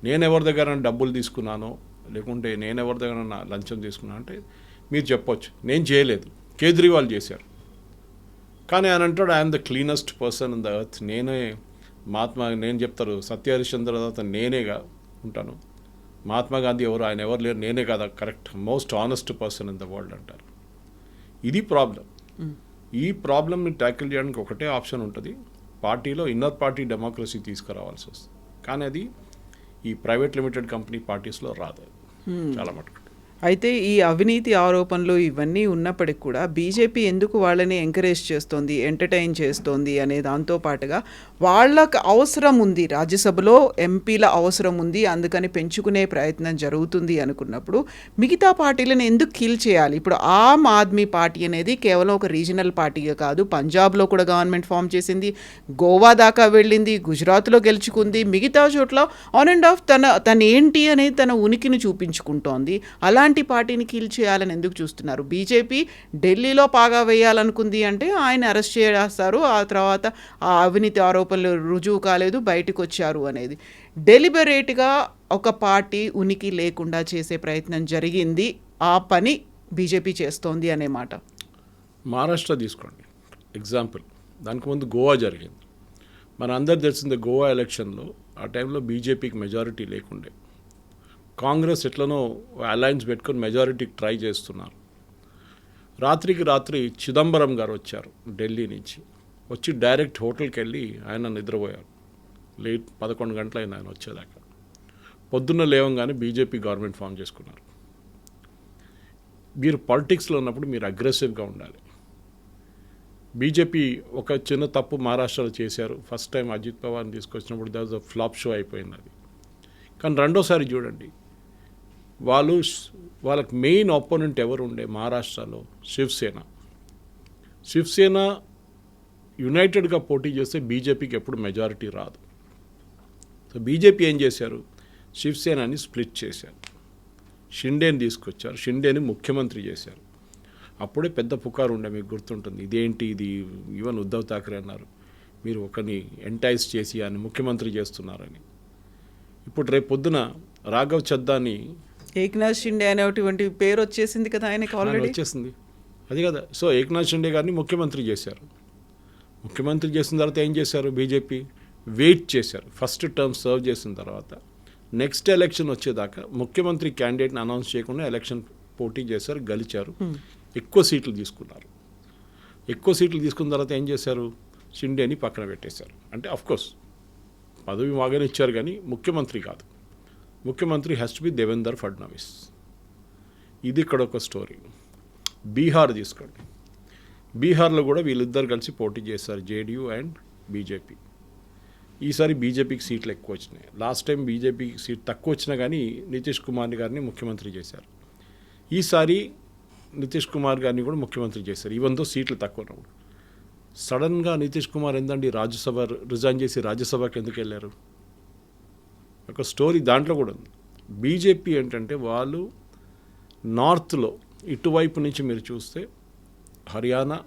Speaker 3: నేను ఎవరి దగ్గర డబ్బులు తీసుకున్నానో లేకుంటే నేను ఎవరి దగ్గర లంచం తీసుకున్నాను అంటే మీరు చెప్పొచ్చు, నేను చేయలేదు, కేజ్రీవాల్ చేశారు. కానీ ఆయన అంటాడు I'm the cleanest person in the earth, నేను చెప్తారు సత్య హరిశ్చంద్ర తర్వాత నేనేగా ఉంటాను, మహాత్మా గాంధీ ఎవరు, ఆయన ఎవరు లేరు, నేనే కదా correct most honest person in the world అంటారు. ఇది ప్రాబ్లం. ఈ ప్రాబ్లమ్ని ట్యాకిల్ చేయడానికి ఒకటే ఆప్షన్ ఉంటుంది, పార్టీలో ఇన్నర్ పార్టీ డెమోక్రసీ తీసుకురావాల్సి వస్తుంది. కానీ అది ఈ ప్రైవేట్ లిమిటెడ్ కంపెనీ పార్టీస్లో రాదు చాలా మటుకు.
Speaker 2: అయితే ఈ అవినీతి ఆరోపణలు ఇవన్నీ ఉన్నప్పటికి కూడా బీజేపీ ఎందుకు వాళ్ళని ఎంకరేజ్ చేస్తోంది, ఎంటర్టైన్ చేస్తోంది అనే దాంతో పాటుగా వాళ్ళకు అవసరం ఉంది, రాజ్యసభలో ఎంపీల అవసరం ఉంది, అందుకని పెంచుకునే ప్రయత్నం జరుగుతుంది అనుకున్నప్పుడు మిగతా పార్టీలను ఎందుకు కిల్ చేయాలి? ఇప్పుడు ఆమ్ ఆద్మీ పార్టీ అనేది కేవలం ఒక రీజనల్ పార్టీగా కాదు, పంజాబ్లో కూడా గవర్నమెంట్ ఫామ్ చేసింది, గోవా దాకా వెళ్ళింది, గుజరాత్లో గెలుచుకుంది, మిగతా చోట్ల ఆన్ అండ్ ఆఫ్ తన ఏంటి అనేది తన ఉనికిని చూపించుకుంటోంది. అలాంటి పార్టీని కిల్ చేయాలని ఎందుకు చూస్తున్నారు? బీజేపీ ఢిల్లీలో పాగా వేయాలనుకుంది అంటే ఆయన అరెస్ట్ చేస్తారు, ఆ తర్వాత ఆ అవినీతి ఆరోపణలు రుజువు కాలేదు, బయటకు వచ్చారు అనేది. డెలిబరేట్గా ఒక పార్టీ ఉనికి లేకుండా చేసే ప్రయత్నం జరిగింది, ఆ పని బీజేపీ చేస్తోంది అనే మాట.
Speaker 3: మహారాష్ట్ర తీసుకోండి ఎగ్జాంపుల్, దానికి ముందు గోవా జరిగింది. మన అందరు తెలిసిందే గోవా ఎలక్షన్లో ఆ టైంలో బీజేపీకి మెజారిటీ లేకుండే, కాంగ్రెస్ ఎట్లనో అలయన్స్ పెట్టుకొని మెజారిటీకి ట్రై చేస్తున్నారు. రాత్రికి రాత్రి చిదంబరం గారు వచ్చారు ఢిల్లీ నుంచి. వచ్చి డైరెక్ట్ హోటల్కి వెళ్ళి ఆయన నిద్రపోయారు. లేట్ 11 గంటలైంది ఆయన వచ్చేదాకా. పొద్దున్న లేవంగానే బీజేపీ గవర్నమెంట్ ఫామ్ చేసుకున్నారు. మీరు పాలిటిక్స్లో ఉన్నప్పుడు మీరు అగ్రెసివ్గా ఉండాలి. బీజేపీ ఒక చిన్న తప్పు మహారాష్ట్రలో చేశారు. ఫస్ట్ టైం అజిత్ పవార్ని తీసుకొచ్చినప్పుడు దాస్ అ ఫ్లాప్ షో అయిపోయింది అది. కానీ రెండోసారి చూడండి, వాళ్ళకి మెయిన్ ఆపోనెంట్ ఎవరు ఉండే మహారాష్ట్రలో? శివసేన యునైటెడ్గా పోటీ చేస్తే బీజేపీకి ఎప్పుడు మెజారిటీ రాదు. సో బీజేపీ ఏం చేశారు? శివసేనని స్ప్లిట్ చేశారు, షిండేని తీసుకొచ్చారు, షిండేని ముఖ్యమంత్రి చేశారు. అప్పుడే పెద్ద పుకారు ఉండే, మీకు గుర్తుంటుంది. ఇదేంటి ఇది, ఈవెన్ ఉద్ధవ్ ఠాక్రే అన్నారు మీరు ఒకరిని ఎంటైజ్ చేసి ఆయన ముఖ్యమంత్రి చేస్తున్నారని. ఇప్పుడు రేపు పొద్దున రాఘవ్ చద్దాని
Speaker 2: ఏక్నాథ్ షిండే అనేటువంటి పేరు వచ్చేసింది కదా ఆయనకి ఆల్రెడీ
Speaker 3: వచ్చేసింది, అది కదా. సో ఏక్నాథ్ షిండే గారిని ముఖ్యమంత్రి చేశారు. ముఖ్యమంత్రి చేసిన తర్వాత ఏం చేశారు? బీజేపీ వెయిట్ చేశారు. ఫస్ట్ టర్మ్ సర్వ్ చేసిన తర్వాత నెక్స్ట్ ఎలక్షన్ వచ్చేదాకా ముఖ్యమంత్రి క్యాండిడేట్ని అనౌన్స్ చేయకుండా ఎలక్షన్ పోటీ చేశారు, గెలిచారు, ఎక్కువ సీట్లు తీసుకున్నారు. ఎక్కువ సీట్లు తీసుకున్న తర్వాత ఏం చేశారు? షిండేని పక్కన పెట్టేశారు. అంటే అఫ్కోర్స్ పదవి బాగానే ఇచ్చారు కానీ ముఖ్యమంత్రి కాదు. ముఖ్యమంత్రి has to be Devender Fadnavis. ఇది ఇక్కడ ఒక స్టోరీ. బీహార్ తీసుకోండి. బీహార్లో కూడా వీళ్ళిద్దరు కలిసి పోటీ చేశారు, జేడీయూ అండ్ బీజేపీ. ఈసారి బీజేపీకి సీట్లు ఎక్కువ వచ్చినాయి. లాస్ట్ టైం బీజేపీకి సీట్ తక్కువ వచ్చినా కానీ నితీష్ కుమార్ గారిని ముఖ్యమంత్రి చేశారు. ఈసారి నితీష్ కుమార్ గారిని కూడా ముఖ్యమంత్రి చేశారు, ఈవెన్ దో సీట్లు తక్కువ ఉన్నప్పుడు. సడన్గా నితీష్ కుమార్ ఏందండి రాజ్యసభ రిజైన్ చేసి రాజ్యసభకి ఎందుకు వెళ్ళారు? ఒక స్టోరీ దాంట్లో కూడా ఉంది. బీజేపీ ఏంటంటే వాళ్ళు నార్త్లో ఇటువైపు నుంచి మీరు చూస్తే హర్యానా,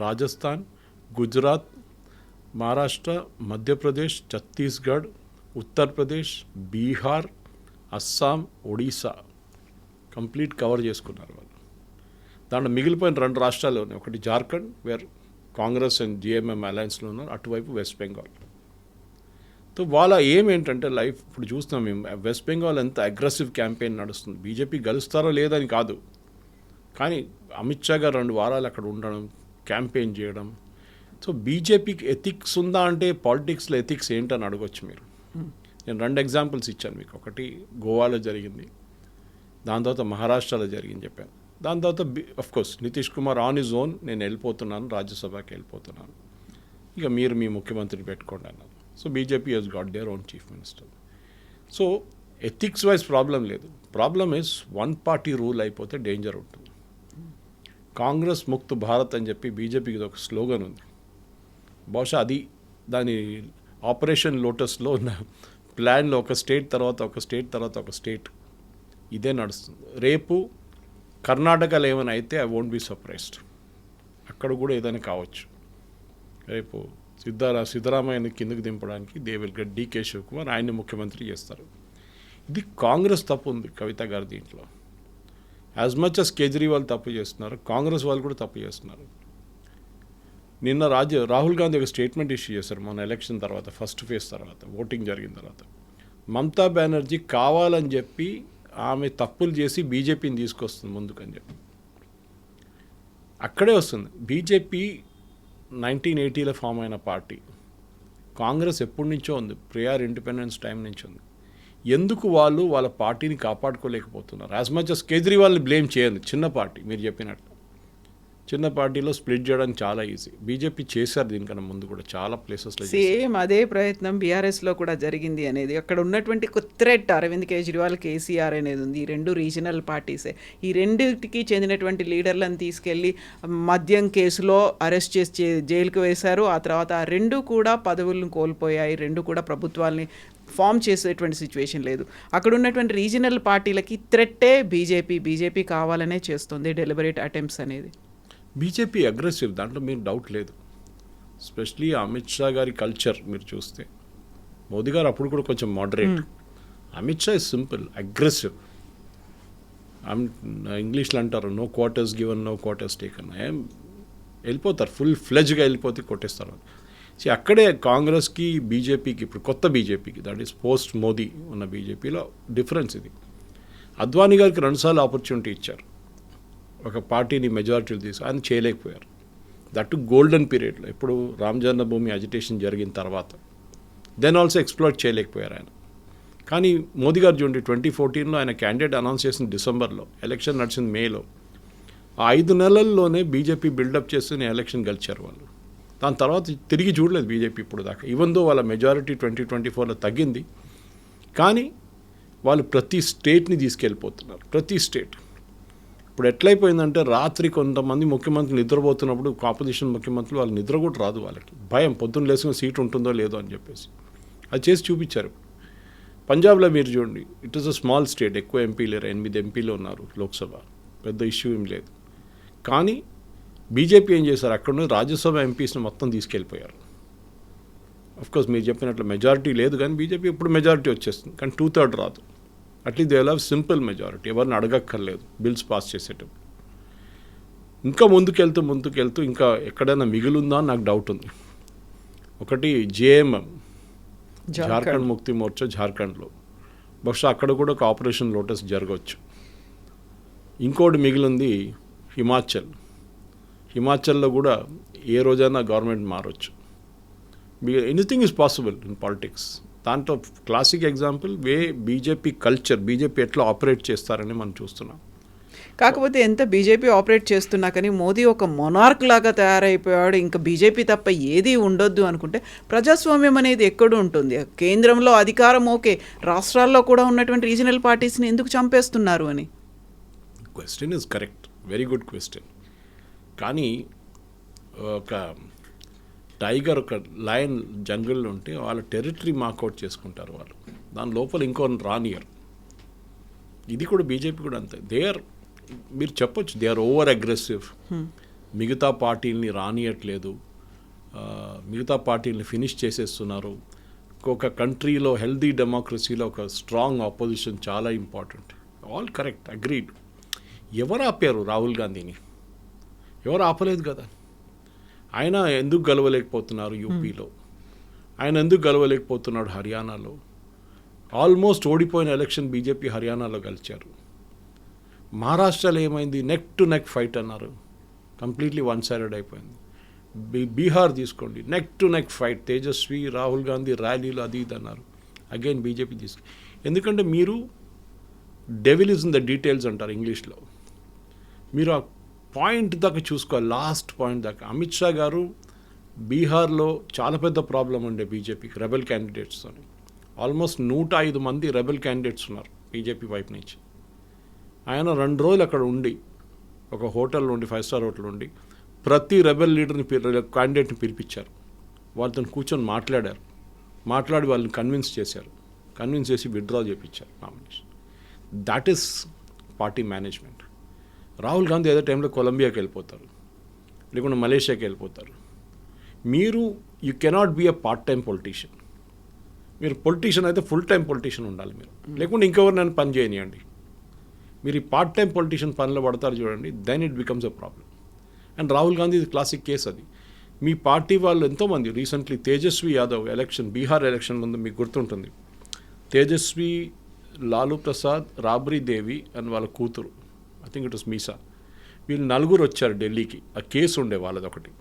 Speaker 3: రాజస్థాన్, గుజరాత్, మహారాష్ట్ర, మధ్యప్రదేశ్, ఛత్తీస్గఢ్, ఉత్తరప్రదేశ్, బీహార్, అస్సాం, ఒడిశా కంప్లీట్ కవర్ చేసుకున్నారు వాళ్ళు. దాంట్లో మిగిలిపోయిన 2 రాష్ట్రాలు ఉన్నాయి. ఒకటి Jharkhand, where Congress and JMM అలయన్స్లో ఉన్నారు, అటువైపు వెస్ట్ బెంగాల్. సో వాళ్ళ ఏంటంటే లైఫ్ ఇప్పుడు చూస్తున్నాం మేము, వెస్ట్ బెంగాల్ ఎంత అగ్రెసివ్ క్యాంపెయిన్ నడుస్తుంది. బీజేపీ గెలుస్తారో లేదని కాదు, కానీ అమిత్ షా గారు 2 వారాలు అక్కడ ఉండడం, క్యాంపెయిన్ చేయడం. సో బీజేపీకి ఎథిక్స్ ఉందా అంటే పాలిటిక్స్లో ఎథిక్స్ ఏంటని అడగొచ్చు మీరు. నేను 2 ఎగ్జాంపుల్స్ ఇచ్చాను మీకు. ఒకటి గోవాలో జరిగింది, దాని తర్వాత మహారాష్ట్రలో జరిగింది చెప్పాను. దాని తర్వాత of course Nitish Kumar on his own నేను వెళ్ళిపోతున్నాను, రాజ్యసభకి వెళ్ళిపోతున్నాను, ఇక మీరు మీ ముఖ్యమంత్రిని పెట్టుకోండి అన్నారు. సో BJP has got their own chief minister. So ethics wise problem లేదు. Problem is one party rule అయిపోతే డేంజర్ ఉంటుంది. కాంగ్రెస్ ముక్త్ భారత్ అని చెప్పి బీజేపీకి ఒక స్లోగన్ ఉంది. బహుశా అది దాని ఆపరేషన్ లోటస్లో ఉన్న ప్లాన్లో ఒక స్టేట్ తర్వాత ఒక స్టేట్ తర్వాత ఒక స్టేట్ ఇదే నడుస్తుంది. రేపు కర్ణాటకలో ఏమైనా అయితే ఐ వోంట్ బీ సర్ప్రైజ్డ్. అక్కడ కూడా ఏదైనా కావచ్చు. రేపు సిద్ధరామయ్యని కిందకి దింపడానికి they will get DK Shivakumar, ఆయన్ని ముఖ్యమంత్రి చేస్తారు. ఇది కాంగ్రెస్ తప్పు ఉంది కవిత గారు దీంట్లో. యాజ్ మచ్ అస్ కేజ్రీవాల్ తప్పు చేస్తున్నారు, కాంగ్రెస్ వాళ్ళు కూడా తప్పు చేస్తున్నారు. నిన్న రాహుల్ గాంధీ ఒక స్టేట్మెంట్ ఇష్యూ చేశారు మొన్న ఎలక్షన్ తర్వాత, ఫస్ట్ ఫేజ్ తర్వాత, ఓటింగ్ జరిగిన తర్వాత. మమతా బెనర్జీ కావాలని చెప్పి ఆమె తప్పులు చేసి బీజేపీని తీసుకొస్తుంది ముందుకని చెప్పి. అక్కడే వస్తుంది. బీజేపీ 1980లో ఫామ్ అయిన పార్టీ. కాంగ్రెస్ ఎప్పటి నుంచో ఉంది, ప్రియర్ ఇండిపెండెన్స్ టైం నుంచి ఉంది. ఎందుకు వాళ్ళు వాళ్ళ పార్టీని కాపాడుకోలేకపోతున్నారు? యాజ్ మచ్ అస్ కేజ్రీవాల్ని బ్లేమ్ చేయండి. చిన్న పార్టీ, మీరు చెప్పినట్టు చిన్న పార్టీలో స్ప్లిట్ చేయడానికి చాలా ఈజీ. బీజేపీ చేశారు దీనికన్నా ముందు కూడా చాలా ప్లేసెస్లో.
Speaker 2: సేమ్ అదే ప్రయత్నం బీఆర్ఎస్లో కూడా జరిగింది అనేది. అక్కడ ఉన్నటువంటి థ్రెట్ అరవింద్ కేజ్రీవాల్, కేసీఆర్ అనేది ఉంది. ఈ 2 రీజనల్ పార్టీసే. ఈ రెండింటికి చెందినటువంటి లీడర్లను తీసుకెళ్ళి మద్యం కేసులో అరెస్ట్ చేసి జైలుకు వేశారు. ఆ తర్వాత ఆ 2 కూడా పదవులను కోల్పోయాయి. 2 కూడా ప్రభుత్వాల్ని ఫామ్ చేసేటువంటి సిచ్యువేషన్ లేదు. అక్కడ ఉన్నటువంటి రీజనల్ పార్టీలకి థ్రెట్టే బీజేపీ కావాలనే చేస్తుంది డెలిబరేట్ అటెంప్ట్స్ అనేది.
Speaker 3: బీజేపీ అగ్రెసివ్, దాంట్లో మీరు డౌట్ లేదు. ఎస్పెషలీ అమిత్ షా గారి కల్చర్ మీరు చూస్తే, మోదీ గారు అప్పుడు కూడా కొంచెం moderate. Amit Shah is simple, aggressive. ఇంగ్లీష్లో అంటారు no quarters given no quarters taken. వెళ్ళిపోతారు, ఫుల్ ఫ్లెజ్గా వెళ్ళిపోతే కొట్టేస్తారు. అక్కడే కాంగ్రెస్కి బీజేపీకి, ఇప్పుడు కొత్త బీజేపీకి, దట్ ఈస్ పోస్ట్ మోదీ ఉన్న బీజేపీలో డిఫరెన్స్ ఇది. అద్వానీ గారికి 2 సార్లు ఆపర్చునిటీ ఇచ్చారు. ఒక పార్టీని మెజారిటీలు తీసి ఆయన చేయలేకపోయారు. దట్ గోల్డెన్ పీరియడ్లో ఇప్పుడు రామ్ జన్మభూమి అజిటేషన్ జరిగిన తర్వాత దెన్ ఆల్సో ఎక్స్ప్లోర్ చేయలేకపోయారు ఆయన. కానీ మోదీ గారు చూడండి 2014లో ఆయన క్యాండిడేట్ అనౌన్స్ చేసిన డిసెంబర్లో, ఎలక్షన్ నడిచింది మేలో. ఆ 5 నెలల్లోనే బీజేపీ బిల్డప్ చేస్తూనే ఎలక్షన్ గెలిచారు వాళ్ళు. దాని తర్వాత తిరిగి చూడలేదు బీజేపీ ఇప్పుడు దాకా. ఈవెన్ దో వాళ్ళ మెజారిటీ 2024లో తగ్గింది, కానీ వాళ్ళు ప్రతి స్టేట్ని తీసుకెళ్ళిపోతున్నారు. ప్రతి స్టేట్ ఇప్పుడు ఎట్లయిపోయిందంటే రాత్రి కొంతమంది ముఖ్యమంత్రులు నిద్రపోతున్నప్పుడు ఆపోజిషన్ ముఖ్యమంత్రులు వాళ్ళు నిద్ర కూడా రాదు, వాళ్ళకి భయం పొద్దున్న లేచిన సీట్ ఉంటుందో లేదో అని చెప్పేసి అది చేసి చూపించారు. పంజాబ్లో మీరు చూడండి, it is a small state, ఎక్కువ ఎంపీ లేరు, 8 ఎంపీలు ఉన్నారు లోక్సభ, పెద్ద ఇష్యూ ఏం లేదు. కానీ బీజేపీ ఏం చేశారు, అక్కడ నుండి రాజ్యసభ ఎంపీస్ని మొత్తం తీసుకెళ్ళిపోయారు. అఫ్కోర్స్ మీరు చెప్పినట్లు మెజారిటీ లేదు, కానీ బీజేపీ ఇప్పుడు మెజారిటీ వచ్చేస్తుంది, కానీ 2/3 రాదు. At least they will have simple majority, ఎవరిని అడగక్కర్లేదు బిల్స్ పాస్ చేసేటప్పుడు. ఇంకా ముందుకెళ్తూ ఇంకా ఎక్కడైనా మిగిలిందా అని నాకు డౌట్ ఉంది. ఒకటి జేఎంఎం, జార్ఖండ్ ముక్తి మోర్చా, జార్ఖండ్లో బహుశా అక్కడ కూడా ఒక ఆపరేషన్ లోటస్ జరగవచ్చు. ఇంకోటి మిగిలింది హిమాచల్లో కూడా ఏ రోజైనా గవర్నమెంట్ మారవచ్చు. Anything is possible in politics. దాంట్లో classic example BJP culture, BJP ఎట్లా ఆపరేట్ చేస్తారని మనం చూస్తున్నాం.
Speaker 2: కాకపోతే ఎంత బీజేపీ ఆపరేట్ చేస్తున్నా కానీ మోదీ ఒక మొనార్క్ లాగా తయారైపోయాడు. ఇంకా బీజేపీ తప్ప ఏది ఉండొద్దు అనుకుంటే ప్రజాస్వామ్యం అనేది ఎక్కడ ఉంటుంది? కేంద్రంలో అధికారం ఓకే, రాష్ట్రాల్లో కూడా ఉన్నటువంటి రీజనల్ పార్టీస్ని ఎందుకు చంపేస్తున్నారు అని.
Speaker 3: Question is correct, very good question. కానీ ఒక టైగర్, ఒక లయన్ జంగిల్లో ఉంటే వాళ్ళ టెరిటరీ మార్కౌట్ చేసుకుంటారు వాళ్ళు, దాని లోపల ఇంకో రానియర్. ఇది కూడా బీజేపీ కూడా అంతే. మీరు చెప్పొచ్చు దే ఆర్ ఓవర్ అగ్రెసివ్, మిగతా పార్టీలని రానియట్లేదు, మిగతా పార్టీలని ఫినిష్ చేసేస్తున్నారు. ఒక కంట్రీలో హెల్దీ డెమోక్రసీలో ఒక స్ట్రాంగ్ ఆపోజిషన్ చాలా ఇంపార్టెంట్. All correct, agreed. ఎవరు ఆపారు రాహుల్ గాంధీని? ఎవరు ఆపలేదు కదా. ఆయన ఎందుకు గెలవలేకపోతున్నారు యూపీలో, ఆయన ఎందుకు గెలవలేకపోతున్నాడు హర్యానాలో? ఆల్మోస్ట్ ఓడిపోయిన ఎలక్షన్ బీజేపీ హర్యానాలో గెలిచారు. మహారాష్ట్రలో ఏమైంది? నెక్ టు నెక్ ఫైట్ అన్నారు, కంప్లీట్లీ వన్ సైడెడ్ అయిపోయింది. బీహార్ తీసుకోండి, neck to neck fight, Tejashwi Rahul Gandhi ర్యాలీలు అది ఇది అన్నారు, అగైన్ బీజేపీ ఎందుకంటే మీరు devil is in the details అంటారు ఇంగ్లీష్లో. మీరు ఆ పాయింట్ దాకా చూసుకోవాలి, లాస్ట్ పాయింట్ దాకా. అమిత్ షా గారు బీహార్లో చాలా పెద్ద ప్రాబ్లం ఉండే బీజేపీకి రెబెల్ క్యాండిడేట్స్తో. ఆల్మోస్ట్ 105 మంది రెబెల్ క్యాండిడేట్స్ ఉన్నారు బీజేపీ వైపు నుంచి. ఆయన 2 రోజులు అక్కడ ఉండి, ఒక హోటల్ ఉండి, 5 స్టార్ హోటల్ ఉండి, ప్రతి రెబెల్ లీడర్ని క్యాండిడేట్ని పిలిపించారు, వాళ్ళతో కూర్చొని మాట్లాడి వాళ్ళని కన్విన్స్ చేసి విత్డ్రా చేయించారు nomination. That is party management. Rahul Gandhi ఏదో టైంలో కొలంబియాకి వెళ్ళిపోతారు, లేకుంటే మలేషియాకి వెళ్ళిపోతారు. You cannot be a part time politician. మీరు పొలిటీషియన్ అయితే ఫుల్ టైం పొలిటీషియన్ ఉండాలి మీరు, లేకుంటే ఇంకెవరినైనా పని చేయనియండి. మీరు ఈ పార్ట్ టైం పొలిటీషియన్ పనిలో పడతారు చూడండి, then it becomes a problem. And Rahul Gandhi classic case అది. మీ పార్టీ వాళ్ళు ఎంతోమంది రీసెంట్లీ తేజస్వి యాదవ్ బీహార్ ఎలక్షన్ ముందు మీకు గుర్తుంటుంది, తేజస్వి, లాలూ ప్రసాద్, రాబ్రీ దేవి అండ్ వాళ్ళ కూతురు, I think it was Misa, వీళ్ళు 4 వచ్చారు ఢిల్లీకి. ఆ కేసు ఉండే వాళ్ళది ఒకటి,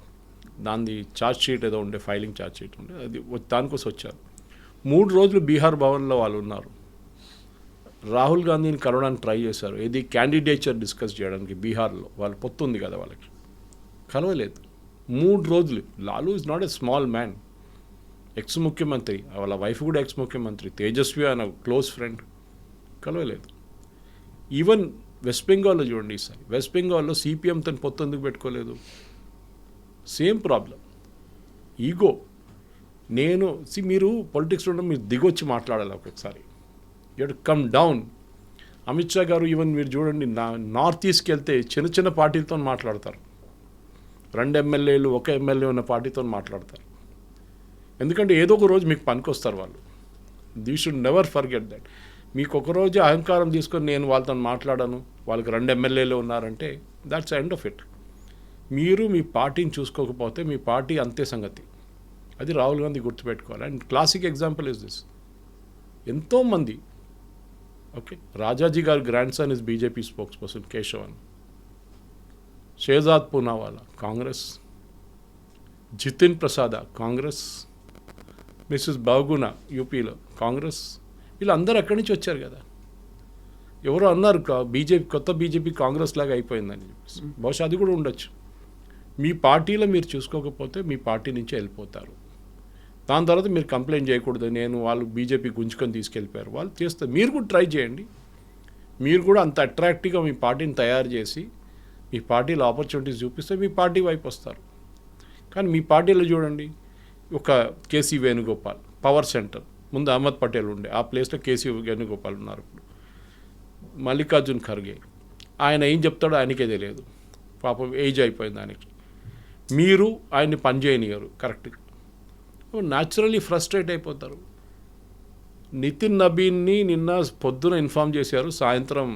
Speaker 3: దాని ఛార్జ్ షీట్ ఏదో ఉండే, ఫైలింగ్ ఛార్జ్ షీట్ ఉండే, అది దానికోసం వచ్చారు. 3 రోజులు బీహార్ భవన్లో వాళ్ళు ఉన్నారు. రాహుల్ గాంధీని కలవడానికి ట్రై చేశారు, ఏది క్యాండిడేచర్ డిస్కస్ చేయడానికి బీహార్లో, వాళ్ళు పొత్తు ఉంది కదా వాళ్ళకి, కలవలేదు 3 రోజులు. Lalu is not a small man, X ముఖ్యమంత్రి, వాళ్ళ వైఫ్ కూడా ఎక్స్ ముఖ్యమంత్రి, తేజస్వి ఆయన క్లోజ్ ఫ్రెండ్, కలవలేదు. ఈవెన్ వెస్ట్ బెంగాల్లో చూడండి, ఈసారి వెస్ట్ బెంగాల్లో సిపిఎంతో పొత్తు ఎందుకు పెట్టుకోలేదు? Same problem, ego. మీరు పొలిటిక్స్లో ఉన్న మీరు దిగొచ్చి మాట్లాడాలి ఒక్కొక్కసారి, you to come down. Amit Shah గారు ఈవెన్ మీరు చూడండి, నార్త్ ఈస్ట్కి వెళ్తే చిన్న పార్టీలతో మాట్లాడతారు, 2 ఎమ్మెల్యేలు 1 ఎమ్మెల్యే ఉన్న పార్టీతో మాట్లాడతారు. ఎందుకంటే ఏదో ఒక రోజు మీకు పనికొస్తారు వాళ్ళు. You should never forget that. మీకు ఒకరోజు అహంకారం తీసుకొని నేను వాళ్ళతో మాట్లాడాను, వాళ్ళకి 2 ఎమ్మెల్యేలు ఉన్నారంటే దాట్స్ ఎండ్ ఆఫ్ ఇట్. మీరు మీ పార్టీని చూసుకోకపోతే మీ పార్టీ అంతే సంగతి. అది రాహుల్ గాంధీ గుర్తుపెట్టుకోవాలి. And classic example is this. ఎంతోమంది, ఓకే, రాజాజీ గారి grandson is BJP spokesperson Kesavan. Shehzad Poonawalla Congress, Jitin Prasada Congress, missus Bahuguna యూపీలో కాంగ్రెస్. వీళ్ళందరూ ఎక్కడి నుంచి వచ్చారు కదా. ఎవరో అన్నారు బీజేపీ, కొత్త బీజేపీ కాంగ్రెస్ లాగా అయిపోయిందని చెప్పేసి. బహుశా అది కూడా ఉండొచ్చు. మీ పార్టీలో మీరు చూసుకోకపోతే మీ పార్టీ నుంచి వెళ్ళిపోతారు. దాని తర్వాత మీరు కంప్లైంట్ చేయకూడదు, నేను వాళ్ళు బీజేపీ గుంజుకొని తీసుకెళ్ళిపోయారు. వాళ్ళు చేస్తారు. మీరు కూడా ట్రై చేయండి. మీరు కూడా అంత అట్రాక్టివ్గా మీ పార్టీని తయారు చేసి మీ పార్టీలో ఆపర్చునిటీస్ చూపిస్తే మీ పార్టీ వైపు వస్తారు. కానీ మీ పార్టీలో చూడండి, ఒక కేసీ వేణుగోపాల్ పవర్ సెంటర్, ముందు అహ్మద్ పటేల్ ఉండే, ఆ ప్లేస్లో కేసీ వేణుగోపాల్ ఉన్నారు. ఇప్పుడు మల్లికార్జున్ ఖర్గే, ఆయన ఏం చెప్తాడో ఆయనకే తెలియదు, పాపం ఏజ్ అయిపోయింది ఆయనకి. మీరు ఆయన్ని పనిచేయనియరు కరెక్ట్గా, న్యాచురల్లీ ఫ్రస్ట్రేట్ అయిపోతారు. నితిన్ నబీన్ని నిన్న పొద్దున ఇన్ఫామ్ చేశారు, సాయంత్రం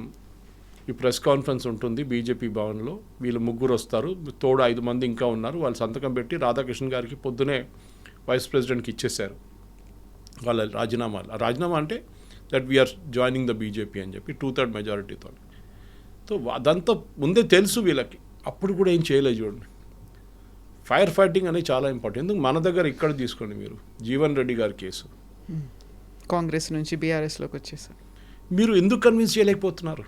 Speaker 3: ఈ ప్రెస్ కాన్ఫరెన్స్ ఉంటుంది బీజేపీ భవన్లో, వీళ్ళు ముగ్గురు వస్తారు, తోడు 5 మంది ఇంకా ఉన్నారు. వాళ్ళు సంతకం పెట్టి రాధాకృష్ణ గారికి పొద్దునే వైస్ ప్రెసిడెంట్కి ఇచ్చేశారు వాళ్ళ రాజీనామాలు. ఆ రాజీనామా అంటే that we are joining the BJP అని చెప్పి 2/3 మెజారిటీతో. సో అదంతా ముందే తెలుసు వీళ్ళకి, అప్పుడు కూడా ఏం చేయలేదు. చూడండి, ఫైర్ ఫైటింగ్ అనేది చాలా ఇంపార్టెంట్. ఎందుకు మన దగ్గర ఇక్కడ తీసుకోండి, మీరు జీవన్ రెడ్డి గారి కేసు
Speaker 2: కాంగ్రెస్ నుంచి బీఆర్ఎస్లోకి వచ్చేసారు.
Speaker 3: మీరు ఎందుకు కన్విన్స్ చేయలేకపోతున్నారు?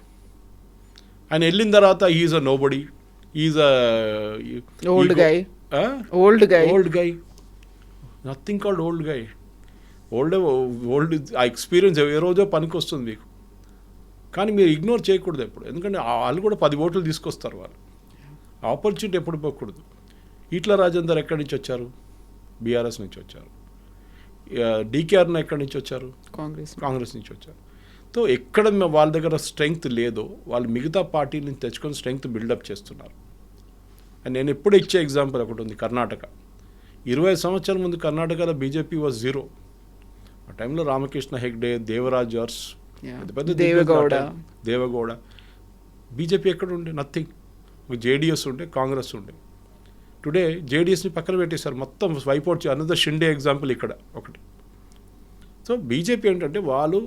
Speaker 3: ఆయన వెళ్ళిన తర్వాత is a nobody, is a
Speaker 2: old guy,
Speaker 3: nothing called old guy. Old ఆ ఎక్స్పీరియన్స్ ఏ రోజో పనికి వస్తుంది మీకు. కానీ మీరు ఇగ్నోర్ చేయకూడదు ఎప్పుడు, ఎందుకంటే వాళ్ళు కూడా 10 ఓట్లు తీసుకొస్తారు. వాళ్ళు ఆపర్చునిటీ ఎప్పుడు పోకూడదు. ఈట్ల రాజేందర్ ఎక్కడి నుంచి వచ్చారు? బీఆర్ఎస్ నుంచి వచ్చారు. డీకేఆర్న ఎక్కడి నుంచి వచ్చారు? కాంగ్రెస్ నుంచి వచ్చారు. సో ఎక్కడ వాళ్ళ దగ్గర స్ట్రెంగ్త్ లేదో వాళ్ళు మిగతా పార్టీ నుంచి తెచ్చుకొని స్ట్రెంగ్త్ బిల్డప్ చేస్తున్నారు. అండ్ నేను ఎప్పుడు ఇచ్చే ఎగ్జాంపుల్ ఒకటి ఉంది, కర్ణాటక. 20 సంవత్సరాల ముందు కర్ణాటకలో బీజేపీ వాజ్ 0. ఆ టైంలో రామకృష్ణ హెగ్డే, దేవరాజ్ అర్స్, పెద్ద దేవగౌడ. బీజేపీ ఎక్కడ ఉండే? నథింగ్. జేడిఎస్ ఉండే, కాంగ్రెస్ ఉండే. టుడే జేడిఎస్ని పక్కన పెట్టేశారు, మొత్తం swipe out. Another Shinde example ఇక్కడ ఒకటి. సో బీజేపీ ఏంటంటే వాళ్ళు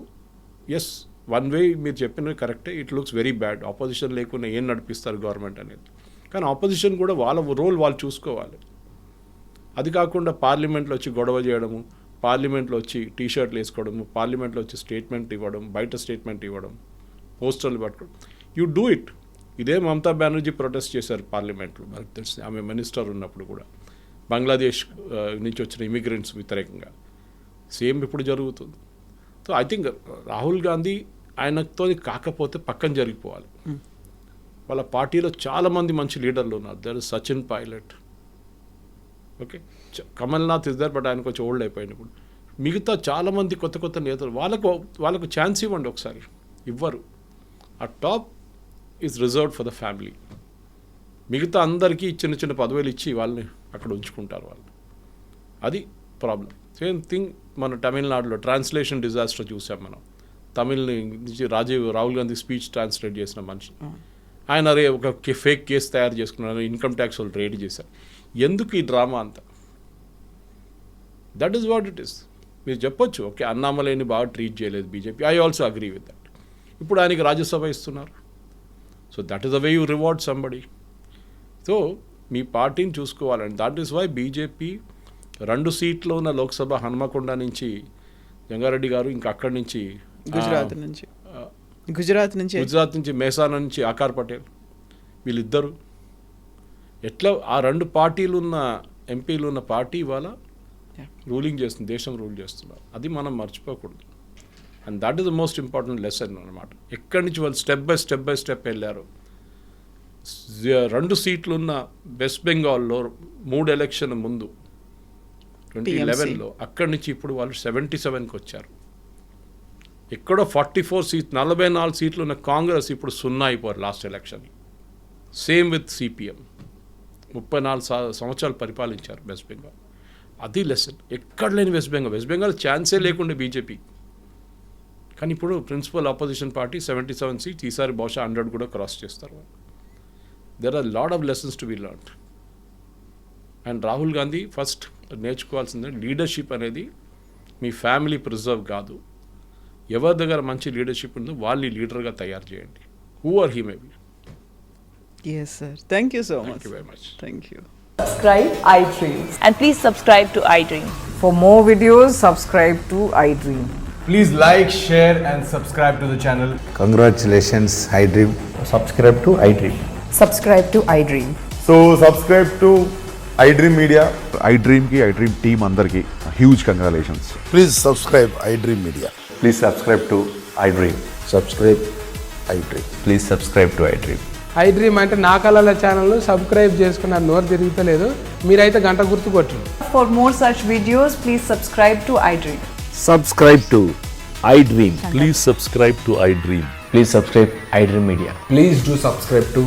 Speaker 3: ఎస్ వన్ వే మీరు చెప్పినది కరెక్టే, it looks very bad. Opposition లేకుండా ఏం నడిపిస్తారు గవర్నమెంట్ అనేది. కానీ ఆపోజిషన్ కూడా వాళ్ళ రోల్ వాళ్ళు చూసుకోవాలి. అది కాకుండా పార్లమెంట్లో వచ్చి గొడవ చేయడము, పార్లమెంట్లో వచ్చి టీషర్ట్లు వేసుకోవడము, పార్లమెంట్లో వచ్చి స్టేట్మెంట్ ఇవ్వడం, బయట స్టేట్మెంట్ ఇవ్వడం, పోస్టర్లు పట్టుకోవడం, యూ డూ ఇట్. ఇదే మమతా బెనర్జీ ప్రొటెస్ట్ చేశారు పార్లమెంట్లో, మనకు తెలిసి ఆమె మినిస్టర్ ఉన్నప్పుడు కూడా, బంగ్లాదేశ్ నుంచి వచ్చిన ఇమిగ్రెంట్స్ వ్యతిరేకంగా. సేమ్ ఇప్పుడు జరుగుతుంది. So I think Rahul Gandhi ఆయనతో కాకపోతే పక్కన జరిగిపోవాలి. వాళ్ళ పార్టీలో చాలామంది మంచి లీడర్లు ఉన్నారు. There is Sachin Pilot, okay, Kamalnath is there, but ఆయన కొంచెం ఓల్డ్ అయిపోయింది ఇప్పుడు. మిగతా చాలామంది కొత్త నేతలు, వాళ్ళకు ఛాన్స్ ఇవ్వండి ఒకసారి. ఇవ్వరు. ఆ top is reserved for the family. మిగతా అందరికీ చిన్న పదవులు ఇచ్చి వాళ్ళని అక్కడ ఉంచుకుంటారు వాళ్ళు. అది ప్రాబ్లం. సేమ్ థింగ్ మన తమిళనాడులో ట్రాన్స్లేషన్ డిజాస్టర్ చూసాం మనం. తమిళ్ నుంచి రాహుల్ గాంధీ స్పీచ్ ట్రాన్స్లేట్ చేసిన మనిషి, ఆయన ఒక ఫేక్ కేసు తయారు చేసుకున్నారు, ఇన్కమ్ ట్యాక్స్ వాళ్ళు రేడ్ చేశారు. ఎందుకు ఈ డ్రామా అంతా? That is what it is. మీరు చెప్పొచ్చు, ఓకే, అన్నామలైని బాగా ట్రీట్ చేయలేదు BJP, I also agree with that. ఇప్పుడు ఆయనకి రాజ్యసభ ఇస్తున్నారు. So that is the way you reward somebody. So మీ పార్టీని చూసుకోవాలండి. దట్ ఈస్ వై బీజేపీ 2 సీట్లు ఉన్న లోక్సభ హనుమకొండ నుంచి జంగారెడ్డి గారు, ఇంకా అక్కడి నుంచి గుజరాత్ నుంచి మేసానా నుంచి ఆకార్ పటేల్, వీళ్ళిద్దరు ఎట్లా ఆ 2 పార్టీలు ఉన్న ఎంపీలు ఉన్న పార్టీ ఇవాళ రూలింగ్ చేస్తుంది, దేశం రూల్ చేస్తున్నారు. అది మనం మర్చిపోకూడదు. And that is the most important lesson అనమాట. ఎక్కడి నుంచి వాళ్ళు స్టెప్ బై స్టెప్ వెళ్ళారు. 2 సీట్లు ఉన్న వెస్ట్ బెంగాల్లో 3 ఎలక్షన్ ముందు 2011లో, అక్కడి నుంచి ఇప్పుడు వాళ్ళు 77కి వచ్చారు. ఎక్కడో 44 సీట్లు, 44 సీట్లు ఉన్న కాంగ్రెస్ ఇప్పుడు 0 అయిపోయారు last election. Same with CPM. 34 సంవత్సరాలు పరిపాలించారు వెస్ట్ బెంగాల్. అది లెసన్. ఎక్కడ లేని వెస్ట్ బెంగాల్ ఛాన్సే లేకుండే బీజేపీ. కానీ ఇప్పుడు ప్రిన్సిపల్ ఆపోజిషన్ పార్టీ 77 సీట్స్, ఈసారి బహుశా 100 కూడా క్రాస్ చేస్తారు. There are lot of lessons to be learned. And Rahul Gandhi first నేర్చుకోవాల్సిందే, లీడర్షిప్ అనేది మీ ఫ్యామిలీ ప్రిజర్వ్ కాదు. ఎవరి దగ్గర మంచి లీడర్షిప్ ఉందో వాళ్ళని లీడర్గా తయారు చేయండి. Who or he maybe.
Speaker 2: Yes, sir. Thank you so much.
Speaker 3: Thank you very much.
Speaker 2: Thank you.
Speaker 4: Subscribe iDreams.
Speaker 5: And please subscribe to iDream.
Speaker 4: For more videos, subscribe to iDream.
Speaker 6: Please like, share, and subscribe to the channel.
Speaker 7: Congratulations, iDream.
Speaker 8: subscribe to iDream.
Speaker 4: Subscribe to iDream.
Speaker 8: So subscribe to iDream Media. iDream ki iDream team అందరికి huge congratulations.
Speaker 7: Please subscribe iDream Media.
Speaker 8: Please subscribe to iDream.
Speaker 7: Subscribe iDream.
Speaker 8: Please subscribe to iDream.
Speaker 9: iDream అంటే నా కళల ఛానల్ను సబ్స్క్రైబ్ చేసుకున్న నోరు తిరుగుతలేదు, మీరైతే గంట గుర్తు కొట్టండి.
Speaker 4: For more such videos, please subscribe to iDream.
Speaker 10: Subscribe to iDream. Please subscribe to iDream.
Speaker 8: Please subscribe iDream Media.
Speaker 6: Please do subscribe to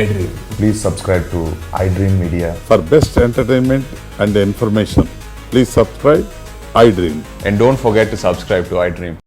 Speaker 6: iDream.
Speaker 8: Please subscribe to iDream Media.
Speaker 7: For best entertainment and information, please subscribe iDream.
Speaker 8: And don't forget to subscribe to iDream.